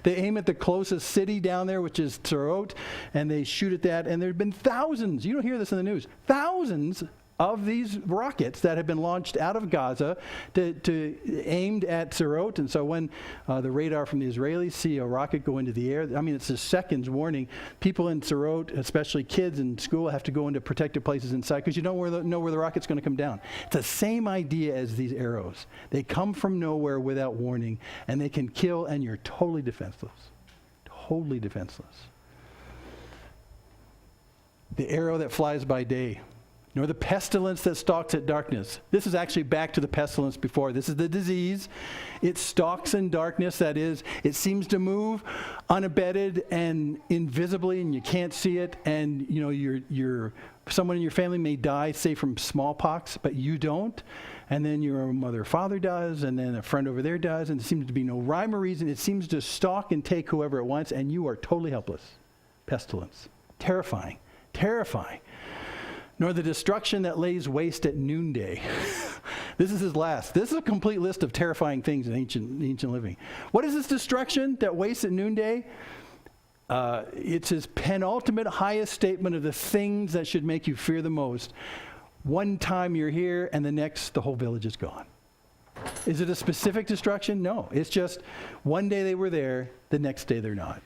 they aim at the closest city down there, which is Sderot, and they shoot at that. And there have been thousands, you don't hear this in the news, thousands of these rockets that have been launched out of Gaza aimed at Sderot. And so when the radar from the Israelis see a rocket go into the air, I mean, it's a seconds warning. People in Sderot, especially kids in school, have to go into protected places inside because you don't know where the rocket's going to come down. It's the same idea as these arrows. They come from nowhere without warning, and they can kill, and you're totally defenseless. Totally defenseless. The arrow that flies by day, nor the pestilence that stalks at darkness. This is actually back to the pestilence before. This is the disease. It stalks in darkness. That is, it seems to move unabated and invisibly, and you can't see it. And you're someone in your family may die, say from smallpox, but you don't. And then your mother or father does, and then a friend over there does, and there seems to be no rhyme or reason. It seems to stalk and take whoever it wants, and you are totally helpless. Pestilence. Terrifying. Terrifying. Nor the destruction that lays waste at noonday. This is his last. This is a complete list of terrifying things in ancient living. What is this destruction that wastes at noonday? It's his penultimate highest statement of the things that should make you fear the most. One time you're here, and the next, the whole village is gone. Is it a specific destruction? No. It's just one day they were there, the next day they're not.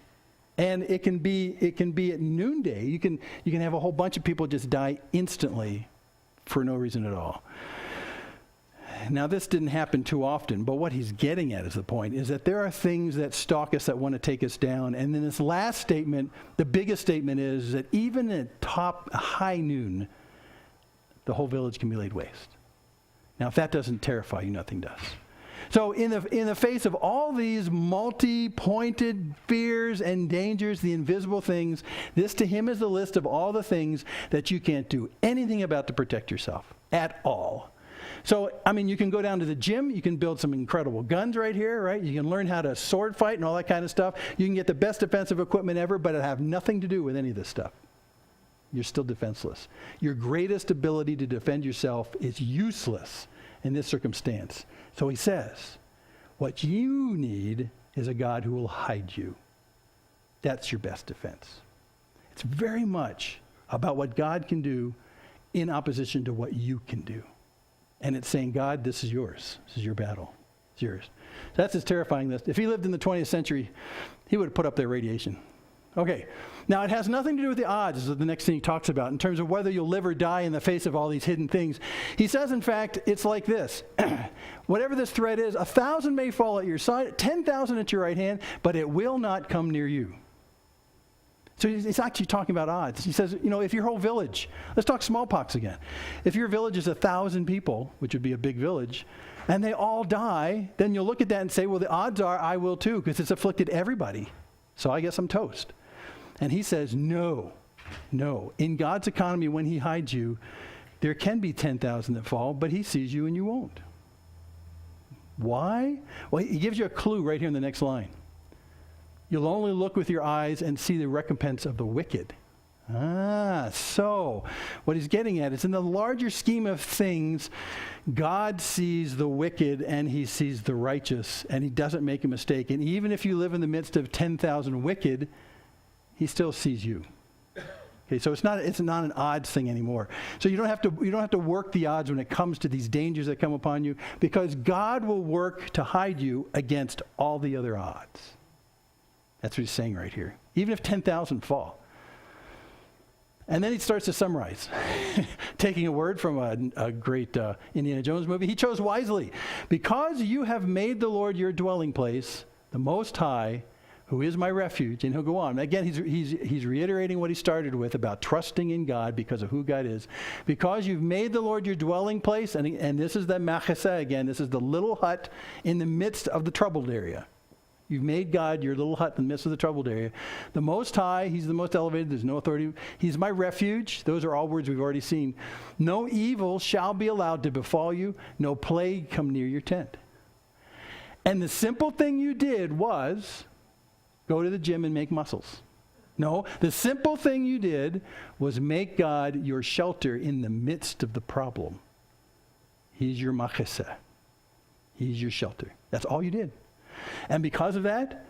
And it can be at noonday. You can have a whole bunch of people just die instantly for no reason at all. Now, this didn't happen too often, but what he's getting at is the point, is that there are things that stalk us that want to take us down. And then this last statement, the biggest statement is that even at high noon, the whole village can be laid waste. Now, if that doesn't terrify you, nothing does. So in the face of all these multi-pointed fears and dangers, the invisible things, this to him is the list of all the things that you can't do anything about to protect yourself at all. So, I mean, you can go down to the gym, you can build some incredible guns right here, right? You can learn how to sword fight and all that kind of stuff. You can get the best defensive equipment ever, but it have nothing to do with any of this stuff. You're still defenseless. Your greatest ability to defend yourself is useless in this circumstance. So he says, what you need is a God who will hide you. That's your best defense. It's very much about what God can do in opposition to what you can do. And it's saying, God, this is yours. This is your battle. It's yours. So that's his terrifying list. If he lived in the 20th century, he would have put up their radiation. Okay. Now, it has nothing to do with the odds, is the next thing he talks about, in terms of whether you'll live or die in the face of all these hidden things. He says, in fact, it's like this. Whatever this threat is, 1,000 may fall at your side, 10,000 at your right hand, but it will not come near you. So he's actually talking about odds. He says, if your whole village, let's talk smallpox again. If your village is 1,000 people, which would be a big village, and they all die, then you'll look at that and say, well, the odds are I will too, because it's afflicted everybody. So I guess I'm toast. And he says, no. In God's economy, when he hides you, there can be 10,000 that fall, but he sees you and you won't. Why? Well, he gives you a clue right here in the next line. You'll only look with your eyes and see the recompense of the wicked. So what he's getting at is in the larger scheme of things, God sees the wicked and he sees the righteous, and he doesn't make a mistake. And even if you live in the midst of 10,000 wicked, he still sees you. Okay, so it's not an odds thing anymore. So you don't have to work the odds when it comes to these dangers that come upon you, because God will work to hide you against all the other odds. That's what he's saying right here. Even if 10,000 fall. And then he starts to summarize, taking a word from a great Indiana Jones movie. He chose wisely. Because you have made the Lord your dwelling place, the Most High, who is my refuge. And he'll go on. Again, he's reiterating what he started with about trusting in God because of who God is. Because you've made the Lord your dwelling place, and this is the machaseh again. This is the little hut in the midst of the troubled area. You've made God your little hut in the midst of the troubled area. The Most High, he's the most elevated. There's no authority. He's my refuge. Those are all words we've already seen. No evil shall be allowed to befall you. No plague come near your tent. And the simple thing you did was go to the gym and make muscles. No, the simple thing you did was make God your shelter in the midst of the problem. He's your machaseh. He's your shelter. That's all you did. And because of that,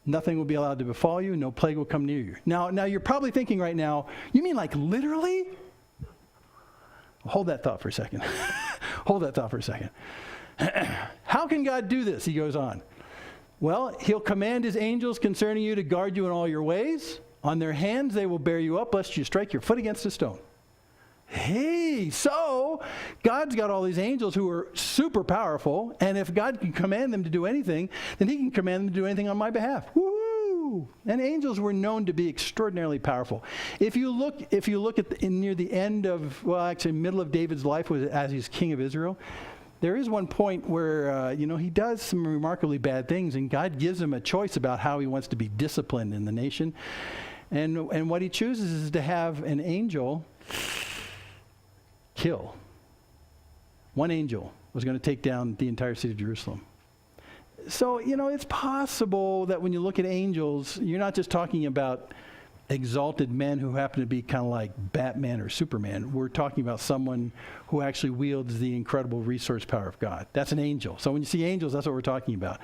nothing will be allowed to befall you. No plague will come near you. Now you're probably thinking right now, you mean like literally? Hold that thought for a second. Hold that thought for a second. How can God do this? He goes on. Well, he'll command his angels concerning you to guard you in all your ways. On their hands they will bear you up, lest you strike your foot against a stone. Hey, so God's got all these angels who are super powerful, and if God can command them to do anything, then he can command them to do anything on my behalf. Woo! And angels were known to be extraordinarily powerful. If you look at near the end of, middle of David's life as he's king of Israel, there is one point where, he does some remarkably bad things, and God gives him a choice about how he wants to be disciplined in the nation. And what he chooses is to have an angel kill. One angel was going to take down the entire city of Jerusalem. So, it's possible that when you look at angels, you're not just talking about exalted men who happen to be kind of like Batman or Superman. We're talking about someone who actually wields the incredible resource power of God. That's an angel. So when you see angels, that's what we're talking about.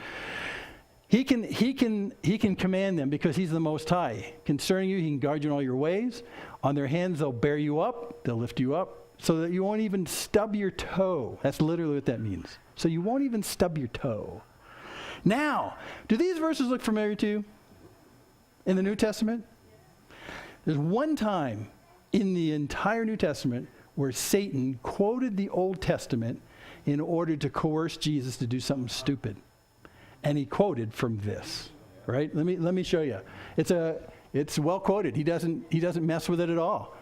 He can command them because he's the Most High. Concerning you, he can guard you in all your ways. On their hands, they'll bear you up. They'll lift you up so that you won't even stub your toe. That's literally what that means. So you won't even stub your toe. Now, do these verses look familiar to you? in the New Testament? There's one time in the entire New Testament where Satan quoted the Old Testament in order to coerce Jesus to do something stupid. And he quoted from this, right? Let me show you. It's well quoted. He doesn't mess with it at all.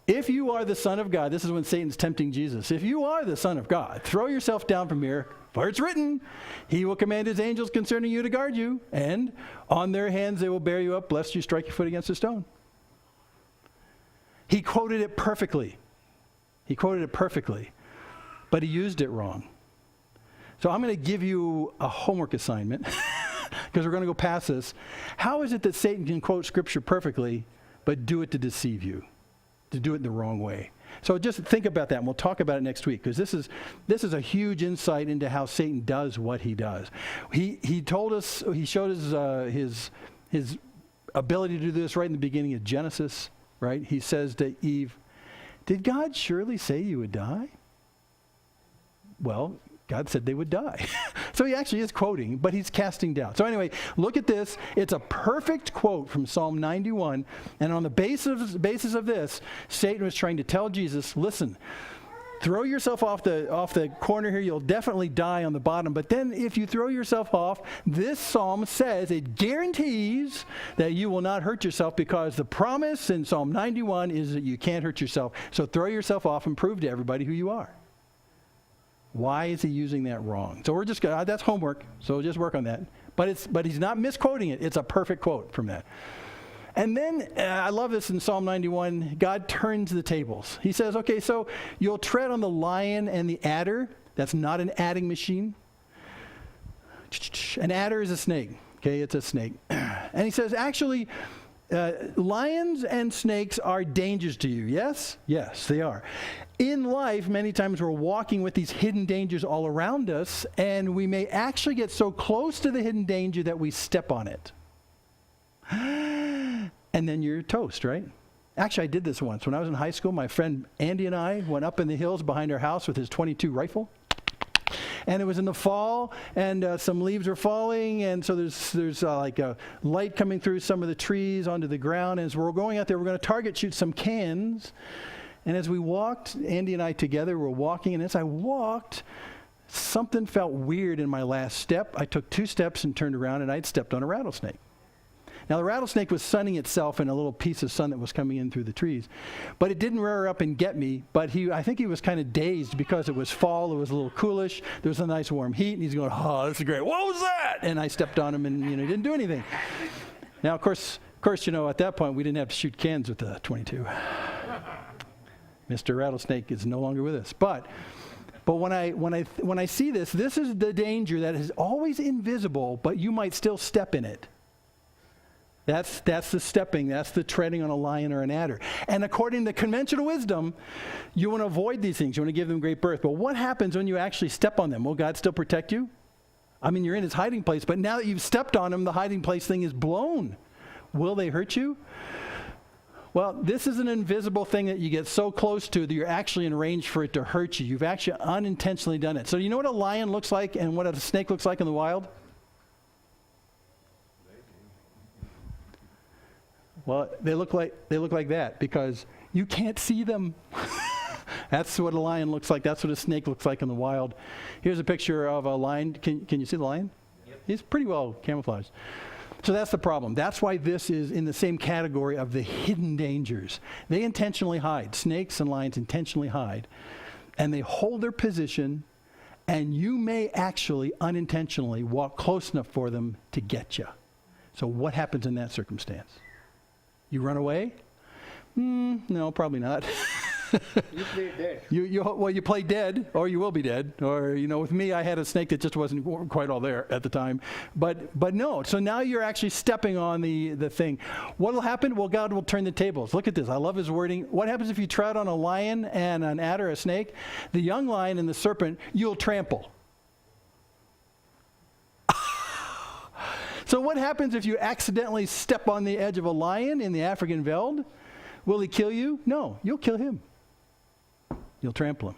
If you are the Son of God, this is when Satan's tempting Jesus. If you are the Son of God, throw yourself down from here, for it's written, he will command his angels concerning you to guard you, and on their hands they will bear you up, lest you strike your foot against a stone. He quoted it perfectly. But he used it wrong. So I'm going to give you a homework assignment, because we're going to go past this. How is it that Satan can quote Scripture perfectly, but do it to deceive you? To do it the wrong way. So just think about that, and we'll talk about it next week, because this is a huge insight into how Satan does what he does. He told us, he showed us his ability to do this right in the beginning of Genesis, right? He says to Eve, "Did God surely say you would die?" Well, God said they would die. So he actually is quoting, but he's casting doubt. So anyway, look at this. It's a perfect quote from Psalm 91. And on the basis of this, Satan was trying to tell Jesus, listen, throw yourself off the corner here. You'll definitely die on the bottom. But then if you throw yourself off, this psalm says it guarantees that you will not hurt yourself, because the promise in Psalm 91 is that you can't hurt yourself. So throw yourself off and prove to everybody who you are. Why is he using that wrong? So we're just going, that's homework, so just work on that. But he's not misquoting it. It's a perfect quote from that. And then, I love this in Psalm 91, God turns the tables. He says, okay, so you'll tread on the lion and the adder. That's not an adding machine. An adder is a snake. Okay, it's a snake. And he says, actually, lions and snakes are dangers to you. Yes? Yes, they are. In life, many times we're walking with these hidden dangers all around us, and we may actually get so close to the hidden danger that we step on it. And then you're toast, right? Actually, I did this once. When I was in high school, my friend Andy and I went up in the hills behind our house with his .22 rifle. And it was in the fall, and some leaves were falling, and so there's like a light coming through some of the trees onto the ground. And as we're going out there, we're going to target shoot some cans. And as we walked, Andy and I together were walking, and as I walked, something felt weird in my last step. I took 2 steps and turned around, and I'd stepped on a rattlesnake. Now, the rattlesnake was sunning itself in a little piece of sun that was coming in through the trees. But it didn't rear up and get me, but I think he was kind of dazed because it was fall, it was a little coolish, there was a nice warm heat, and he's going, oh, this is great. What was that? And I stepped on him, and he didn't do anything. Now, of course, at that point, we didn't have to shoot cans with the .22. Mr. Rattlesnake is no longer with us. But when I see this is the danger that is always invisible, but you might still step in it. That's the stepping. That's the treading on a lion or an adder. And according to conventional wisdom, you want to avoid these things. You want to give them great birth. But what happens when you actually step on them? Will God still protect you? I mean, you're in his hiding place, but now that you've stepped on him, the hiding place thing is blown. Will they hurt you? Well, this is an invisible thing that you get so close to that you're actually in range for it to hurt you. You've actually unintentionally done it. So you know what a lion looks like and what a snake looks like in the wild? Well, they look like that because you can't see them. That's what a lion looks like. That's what a snake looks like in the wild. Here's a picture of a lion. Can you see the lion? Yep. He's pretty well camouflaged. So that's the problem. That's why this is in the same category of the hidden dangers. They intentionally hide. Snakes and lions intentionally hide. And they hold their position, and you may actually unintentionally walk close enough for them to get you. So what happens in that circumstance? You run away? No, probably not. You play dead. You play dead, or you will be dead. Or, with me, I had a snake that just wasn't quite all there at the time. But no, so now you're actually stepping on the thing. What will happen? Well, God will turn the tables. Look at this. I love his wording. What happens if you tread on a lion and an adder, a snake? The young lion and the serpent, you'll trample. So what happens if you accidentally step on the edge of a lion in the African veld? Will he kill you? No, you'll kill him. You'll trample him.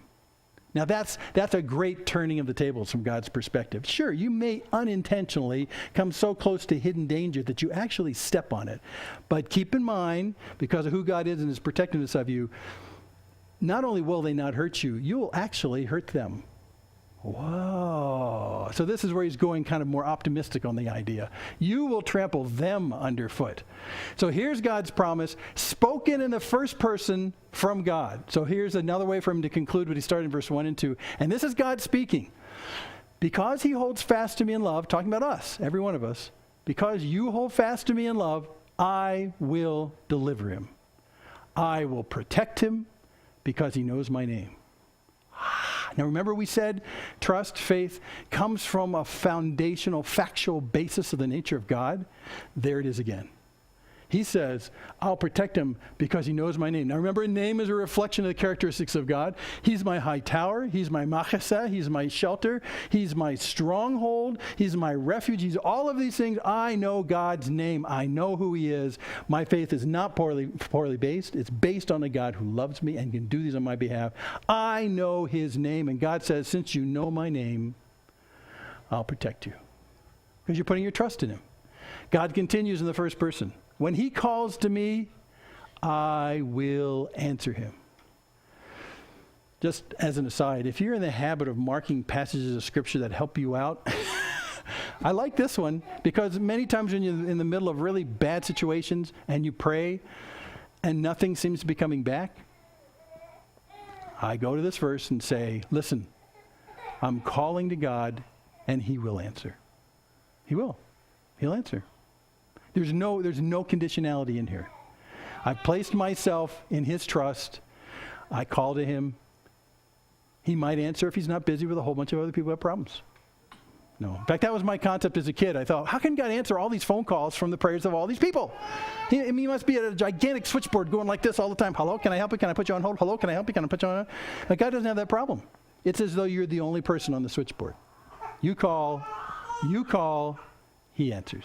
Now that's a great turning of the tables from God's perspective. Sure, you may unintentionally come so close to hidden danger that you actually step on it. But keep in mind, because of who God is and his protectiveness of you, not only will they not hurt you, you will actually hurt them. Whoa. So this is where he's going kind of more optimistic on the idea. You will trample them underfoot. So here's God's promise, spoken in the first person from God. So here's another way for him to conclude what he started in verse 1 and 2. And this is God speaking. Because he holds fast to me in love, talking about us, every one of us, because you hold fast to me in love, I will deliver him. I will protect him because he knows my name. Now remember we said trust, faith, comes from a foundational, factual basis of the nature of God. There it is again. He says, I'll protect him because he knows my name. Now remember, a name is a reflection of the characteristics of God. He's my high tower. He's my machaseh. He's my shelter. He's my stronghold. He's my refuge. He's all of these things. I know God's name. I know who he is. My faith is not poorly based. It's based on a God who loves me and can do these on my behalf. I know his name. And God says, since you know my name, I'll protect you. Because you're putting your trust in him. God continues in the first person. When he calls to me, I will answer him. Just as an aside, if you're in the habit of marking passages of Scripture that help you out, I like this one because many times when you're in the middle of really bad situations and you pray and nothing seems to be coming back, I go to this verse and say, listen, I'm calling to God and he will answer. He will. He'll answer. There's no conditionality in here. I've placed myself in his trust. I call to him. He might answer if he's not busy with a whole bunch of other people who have problems. No. In fact, that was my concept as a kid. I thought, how can God answer all these phone calls from the prayers of all these people? He must be at a gigantic switchboard going like this all the time. Hello, can I help you? Can I put you on hold? Hello, can I help you? Can I put you on hold? But God doesn't have that problem. It's as though you're the only person on the switchboard. You call, he answers.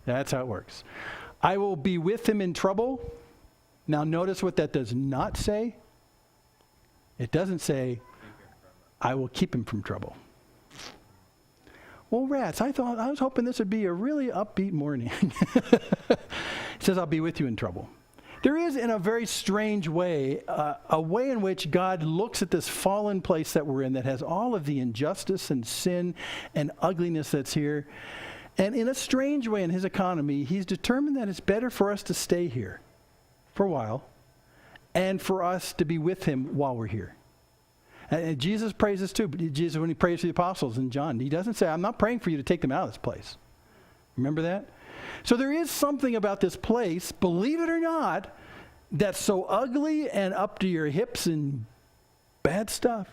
That's how it works. I will be with him in trouble. Now notice what that does not say. It doesn't say, I will keep him from trouble. Well, rats, I was hoping this would be a really upbeat morning. It says, I'll be with you in trouble. There is, in a very strange way, a way in which God looks at this fallen place that we're in that has all of the injustice and sin and ugliness that's here. And in a strange way in his economy, he's determined that it's better for us to stay here for a while and for us to be with him while we're here. And Jesus prays this too. Jesus, when he prays for the apostles in John, he doesn't say, I'm not praying for you to take them out of this place. Remember that? So there is something about this place, believe it or not, that's so ugly and up to your hips and bad stuff.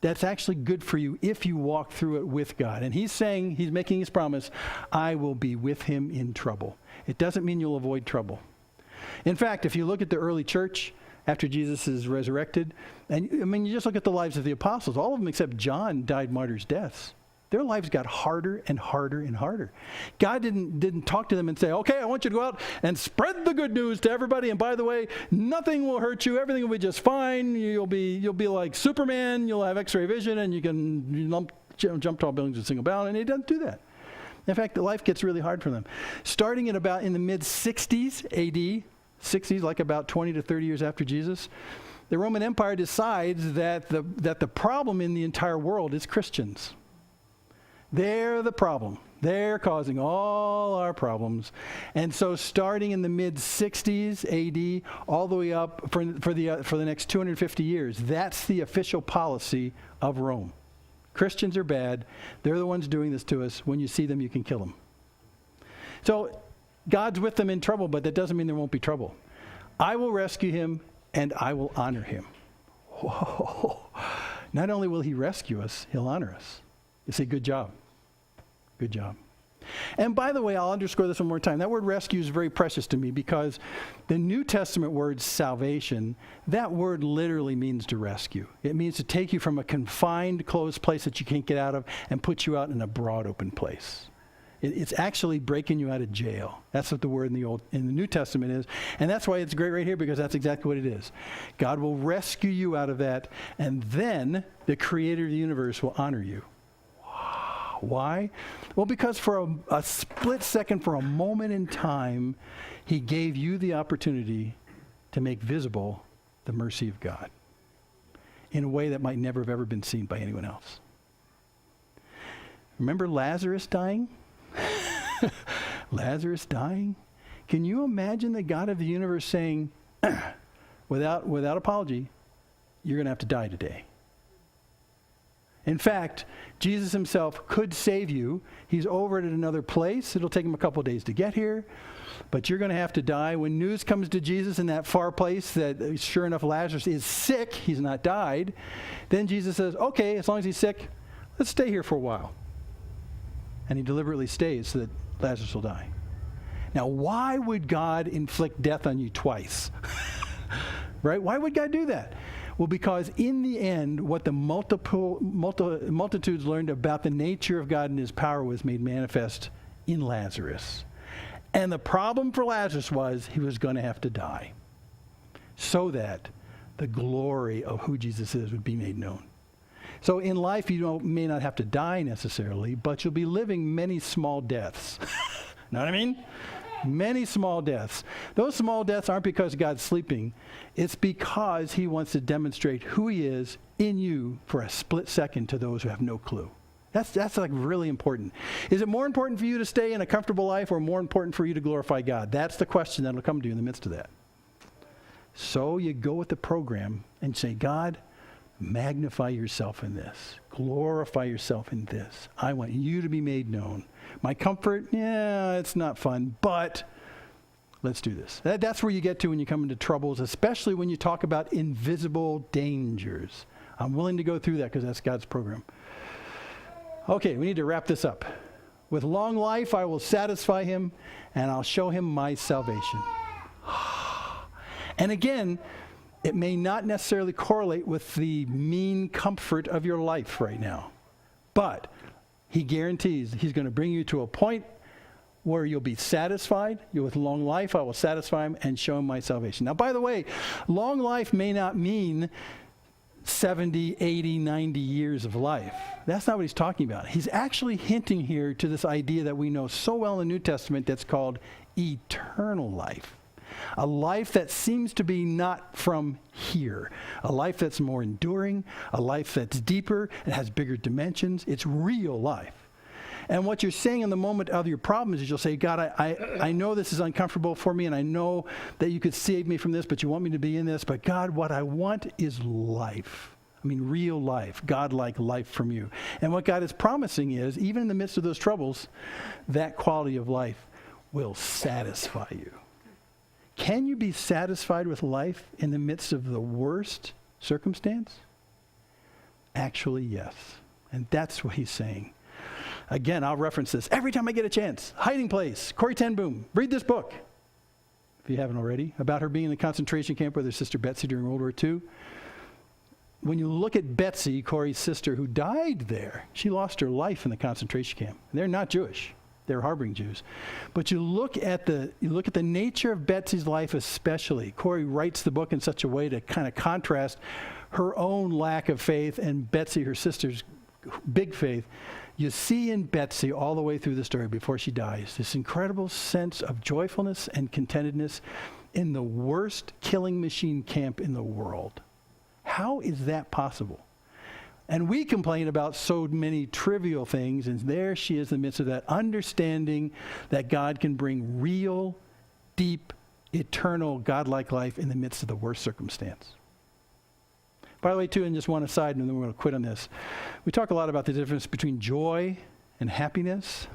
That's actually good for you if you walk through it with God. And he's saying, he's making his promise, I will be with him in trouble. It doesn't mean you'll avoid trouble. In fact, if you look at the early church after Jesus is resurrected, and I mean, you just look at the lives of the apostles, all of them except John died martyrs' deaths. Their lives got harder and harder and harder. God didn't talk to them and say, okay, I want you to go out and spread the good news to everybody. And by the way, nothing will hurt you. Everything will be just fine. You'll be like Superman. You'll have X-ray vision and you can jump tall buildings with a single bound. And he doesn't do that. In fact, the life gets really hard for them. Starting in the mid-60s AD, 60s, like about 20 to 30 years after Jesus, the Roman Empire decides that the problem in the entire world is Christians. They're the problem. They're causing all our problems. And so starting in the mid-60s AD, all the way up for the next 250 years, that's the official policy of Rome. Christians are bad. They're the ones doing this to us. When you see them, you can kill them. So God's with them in trouble, but that doesn't mean there won't be trouble. I will rescue him, and I will honor him. Whoa. Not only will he rescue us, he'll honor us. You say, good job. Good job. And by the way, I'll underscore this one more time. That word rescue is very precious to me because the New Testament word salvation, that word literally means to rescue. It means to take you from a confined, closed place that you can't get out of and put you out in a broad, open place. It's actually breaking you out of jail. That's what the word in the New Testament is. And that's why it's great right here, because that's exactly what it is. God will rescue you out of that, and then the creator of the universe will honor you. Why? Well, because for a split second, for a moment in time, he gave you the opportunity to make visible the mercy of God in a way that might never have ever been seen by anyone else. Remember Lazarus dying? Lazarus dying? Can you imagine the God of the universe saying, without apology, you're going to have to die today? In fact, Jesus himself could save you. He's over at another place. It'll take him a couple days to get here, but you're going to have to die. When news comes to Jesus in that far place that sure enough Lazarus is sick, he's not died, then Jesus says, okay, as long as he's sick, let's stay here for a while. And he deliberately stays so that Lazarus will die. Now, why would God inflict death on you twice? Right? Why would God do that? Well, because in the end, what the multitudes learned about the nature of God and his power was made manifest in Lazarus. And the problem for Lazarus was he was going to have to die so that the glory of who Jesus is would be made known. So in life, you may not have to die necessarily, but you'll be living many small deaths. Know what I mean? Many small deaths. Those small deaths aren't because God's sleeping. It's because he wants to demonstrate who he is in you for a split second to those who have no clue. That's like really important. Is it more important for you to stay in a comfortable life or more important for you to glorify God? That's the question that'll come to you in the midst of that. So you go with the program and say, God, magnify yourself in this. Glorify yourself in this. I want you to be made known. My comfort, yeah, it's not fun, but let's do this. That's where you get to when you come into troubles, especially when you talk about invisible dangers. I'm willing to go through that because that's God's program. Okay, we need to wrap this up. With long life, I will satisfy him, and I'll show him my salvation. And again, it may not necessarily correlate with the mean comfort of your life right now. But he guarantees he's going to bring you to a point where you'll be satisfied. With long life, I will satisfy him and show him my salvation. Now, by the way, long life may not mean 70, 80, 90 years of life. That's not what he's talking about. He's actually hinting here to this idea that we know so well in the New Testament that's called eternal life. A life that seems to be not from here. A life that's more enduring. A life that's deeper and has bigger dimensions. It's real life. And what you're saying in the moment of your problems is you'll say, God, I know this is uncomfortable for me, and I know that you could save me from this, but you want me to be in this. But God, what I want is life. I mean, real life, God-like life from you. And what God is promising is, even in the midst of those troubles, that quality of life will satisfy you. Can you be satisfied with life in the midst of the worst circumstance? Actually, yes. And that's what he's saying. Again, I'll reference this every time I get a chance. Hiding Place, Corrie ten Boom. Read this book, if you haven't already, about her being in the concentration camp with her sister Betsy during World War II. When you look at Betsy, Corrie's sister, who died there, she lost her life in the concentration camp. They're not Jewish. They're harboring Jews. But you look at the nature of Betsy's life especially. Corrie writes the book in such a way to kind of contrast her own lack of faith and Betsy, her sister's big faith. You see in Betsy all the way through the story before she dies this incredible sense of joyfulness and contentedness in the worst killing machine camp in the world. How is that possible? And we complain about so many trivial things, and there she is in the midst of that, understanding that God can bring real, deep, eternal, godlike life in the midst of the worst circumstance. By the way, too, and just one aside, and then we're going to quit on this. We talk a lot about the difference between joy and happiness.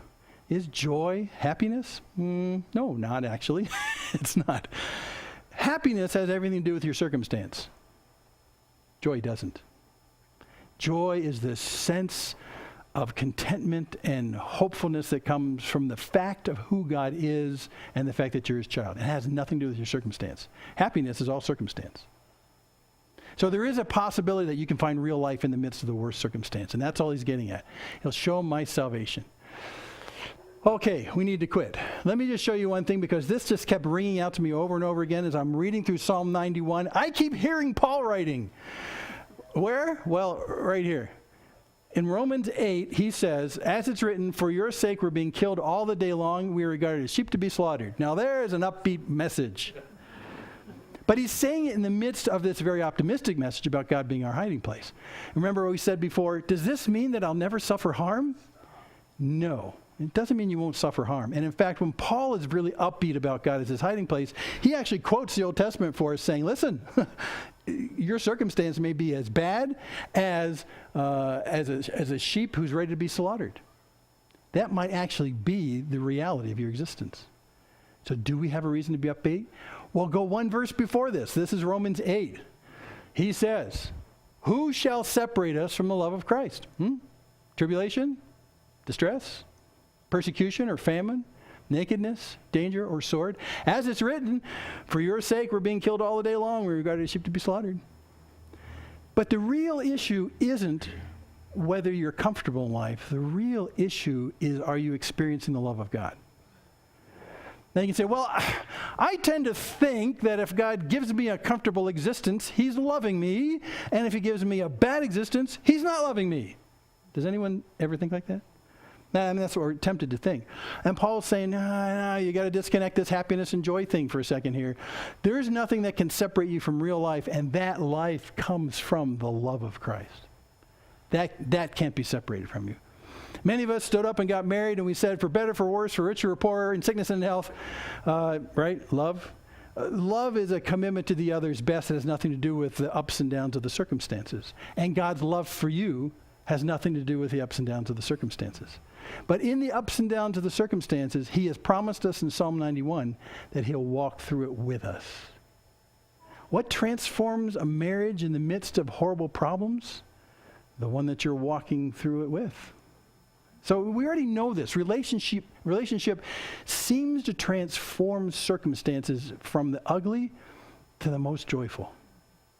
Is joy happiness? No, not actually. It's not. Happiness has everything to do with your circumstance. Joy doesn't. Joy is this sense of contentment and hopefulness that comes from the fact of who God is and the fact that you're his child. It has nothing to do with your circumstance. Happiness is all circumstance. So there is a possibility that you can find real life in the midst of the worst circumstance, and that's all he's getting at. He'll show my salvation. Okay, we need to quit. Let me just show you one thing, because this just kept ringing out to me over and over again as I'm reading through Psalm 91. I keep hearing Paul writing. Where? Well, right here. In Romans 8, he says, as it's written, for your sake we're being killed all the day long. We are regarded as sheep to be slaughtered. Now there is an upbeat message. But he's saying it in the midst of this very optimistic message about God being our hiding place. Remember what we said before, does this mean that I'll never suffer harm? No. It doesn't mean you won't suffer harm. And in fact, when Paul is really upbeat about God as his hiding place, he actually quotes the Old Testament for us, saying, listen, your circumstance may be as bad as a sheep who's ready to be slaughtered. That might actually be the reality of your existence. So do we have a reason to be upbeat? Well, go one verse before this. This is Romans 8. He says, who shall separate us from the love of Christ? Tribulation? Distress? Persecution or famine, nakedness, danger, or sword. As it's written, for your sake we're being killed all the day long. We're regarded as sheep to be slaughtered. But the real issue isn't whether you're comfortable in life. The real issue is, are you experiencing the love of God? Now you can say, well, I tend to think that if God gives me a comfortable existence, he's loving me. And if he gives me a bad existence, he's not loving me. Does anyone ever think like that? I mean, that's what we're tempted to think. And Paul's saying, no, you got to disconnect this happiness and joy thing for a second here. There's nothing that can separate you from real life, and that life comes from the love of Christ. That can't be separated from you. Many of us stood up and got married, and we said, for better, for worse, for richer or poorer, in sickness and in health, right? Love. Love is a commitment to the other's best. It has nothing to do with the ups and downs of the circumstances. And God's love for you has nothing to do with the ups and downs of the circumstances. But in the ups and downs of the circumstances, he has promised us in Psalm 91 that he'll walk through it with us. What transforms a marriage in the midst of horrible problems? The one that you're walking through it with. So we already know this. Relationship seems to transform circumstances from the ugly to the most joyful.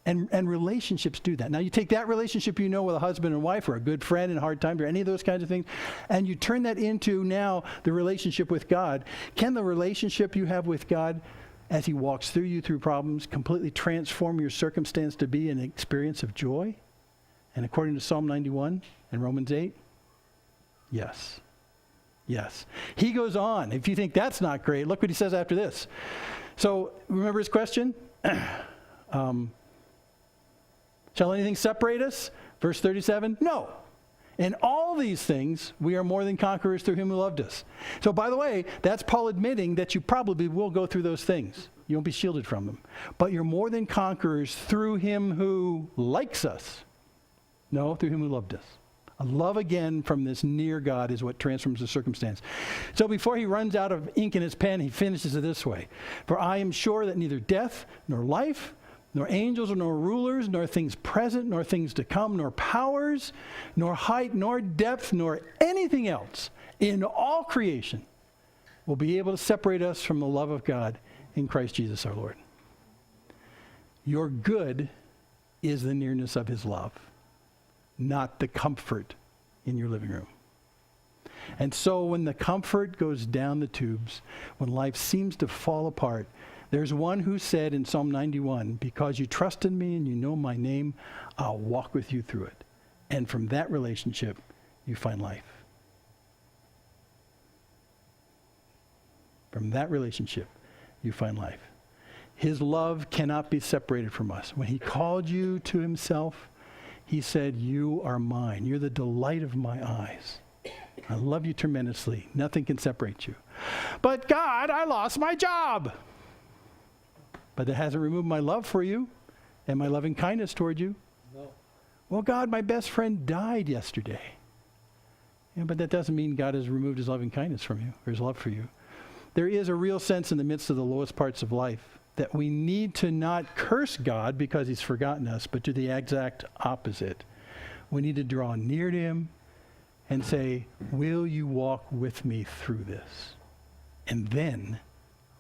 And relationships do that. Now you take that relationship with a husband and wife, or a good friend in hard times, or any of those kinds of things, and you turn that into now the relationship with God. Can the relationship you have with God as he walks through you through problems completely transform your circumstance to be an experience of joy? And according to Psalm 91 and Romans 8, yes. Yes. He goes on. If you think that's not great, look what he says after this. So remember his question? Shall anything separate us? Verse 37, no. In all these things, we are more than conquerors through him who loved us. So by the way, that's Paul admitting that you probably will go through those things. You won't be shielded from them. But you're more than conquerors through him who likes us. No, through him who loved us. A love again from this near God is what transforms the circumstance. So before he runs out of ink in his pen, he finishes it this way. For I am sure that neither death nor life, nor angels, nor rulers, nor things present, nor things to come, nor powers, nor height, nor depth, nor anything else in all creation will be able to separate us from the love of God in Christ Jesus our Lord. Your good is the nearness of his love, not the comfort in your living room. And so when the comfort goes down the tubes, when life seems to fall apart, there's one who said in Psalm 91, because you trust in me and you know my name, I'll walk with you through it. And from that relationship, you find life. From that relationship, you find life. His love cannot be separated from us. When he called you to himself, he said, you are mine. You're the delight of my eyes. I love you tremendously. Nothing can separate you. But God, I lost my job. But that hasn't removed my love for you and my loving kindness toward you. No. Well, God, my best friend died yesterday. Yeah, but that doesn't mean God has removed his loving kindness from you or his love for you. There is a real sense in the midst of the lowest parts of life that we need to not curse God because he's forgotten us, but do the exact opposite. We need to draw near to him and say, will you walk with me through this? And then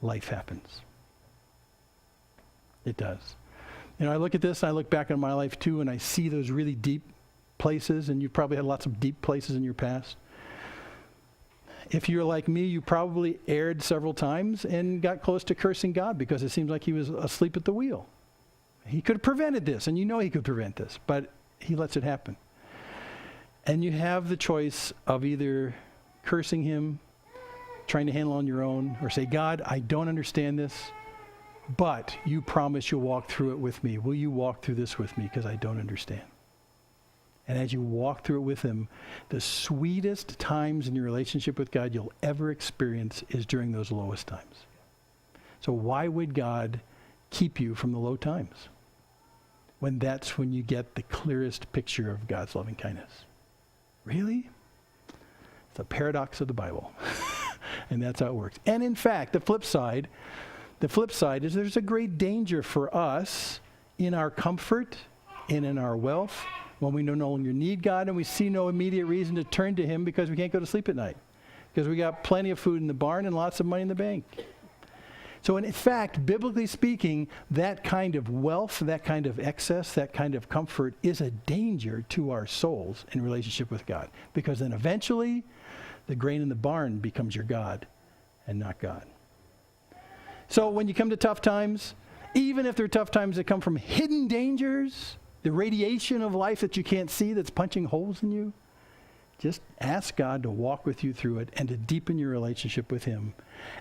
life happens. It does. I look at this, I look back on my life too, and I see those really deep places, and you've probably had lots of deep places in your past. if you're like me, you probably erred several times and got close to cursing God because it seems like he was asleep at the wheel. He could have prevented this, and you know he could prevent this, but he lets it happen. And you have the choice of either cursing him, trying to handle on your own, or say, God, I don't understand this, but you promise you'll walk through it with me. Will you walk through this with me because I don't understand? And as you walk through it with him, the sweetest times in your relationship with God you'll ever experience is during those lowest times. So why would God keep you from the low times when that's when you get the clearest picture of God's loving kindness? Really? It's a paradox of the Bible. And that's how it works. And in fact, the flip side is there's a great danger for us in our comfort and in our wealth when we no longer need God and we see no immediate reason to turn to him because we can't go to sleep at night. Because we got plenty of food in the barn and lots of money in the bank. So in fact, biblically speaking, that kind of wealth, that kind of excess, that kind of comfort is a danger to our souls in relationship with God. Because then eventually, the grain in the barn becomes your God and not God. So when you come to tough times, even if they're tough times that come from hidden dangers, the radiation of life that you can't see that's punching holes in you, just ask God to walk with you through it and to deepen your relationship with him.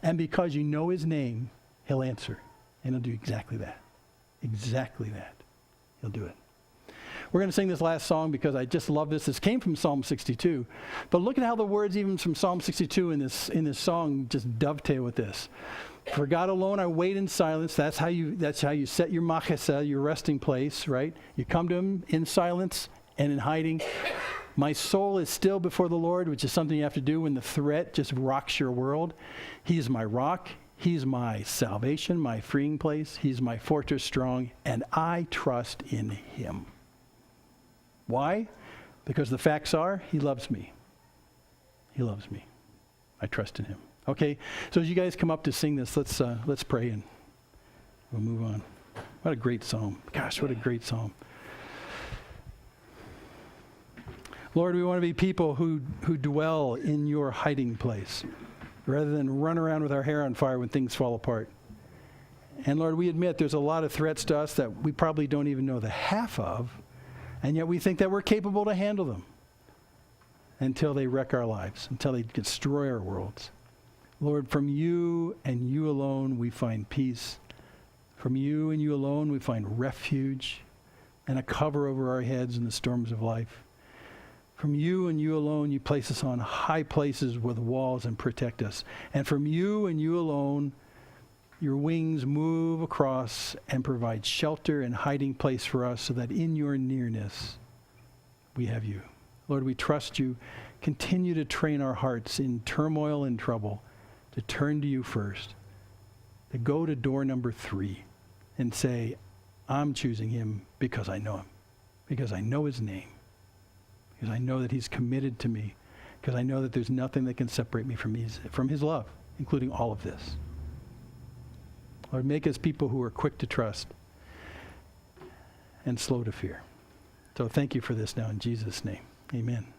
And because you know his name, he'll answer. And he'll do exactly that. Exactly that. He'll do it. We're going to sing this last song because I just love this. This came from Psalm 62. But look at how the words even from Psalm 62 in this song just dovetail with this. For God alone I wait in silence. That's how you set your machasa, your resting place, right? You come to him in silence and in hiding. My soul is still before the Lord, which is something you have to do when the threat just rocks your world. He is my rock. He's my salvation, my freeing place. He's my fortress strong, and I trust in him. Why? Because the facts are, he loves me. He loves me. I trust in him. Okay, so as you guys come up to sing this, let's pray and we'll move on. What a great psalm. Gosh, what a great psalm. Lord, we want to be people who dwell in your hiding place rather than run around with our hair on fire when things fall apart. And Lord, we admit there's a lot of threats to us that we probably don't even know the half of, and yet we think that we're capable to handle them until they wreck our lives, until they destroy our worlds. Lord, from you and you alone we find peace. From you and you alone we find refuge and a cover over our heads in the storms of life. From you and you alone you place us on high places with walls and protect us. And from you and you alone your wings move across and provide shelter and hiding place for us so that in your nearness we have you. Lord, we trust you. Continue to train our hearts in turmoil and trouble to turn to you first, to go to door number 3 and say, I'm choosing him because I know him, because I know his name, because I know that he's committed to me, because I know that there's nothing that can separate me from his love, including all of this. Lord, make us people who are quick to trust and slow to fear. So thank you for this now in Jesus' name. Amen.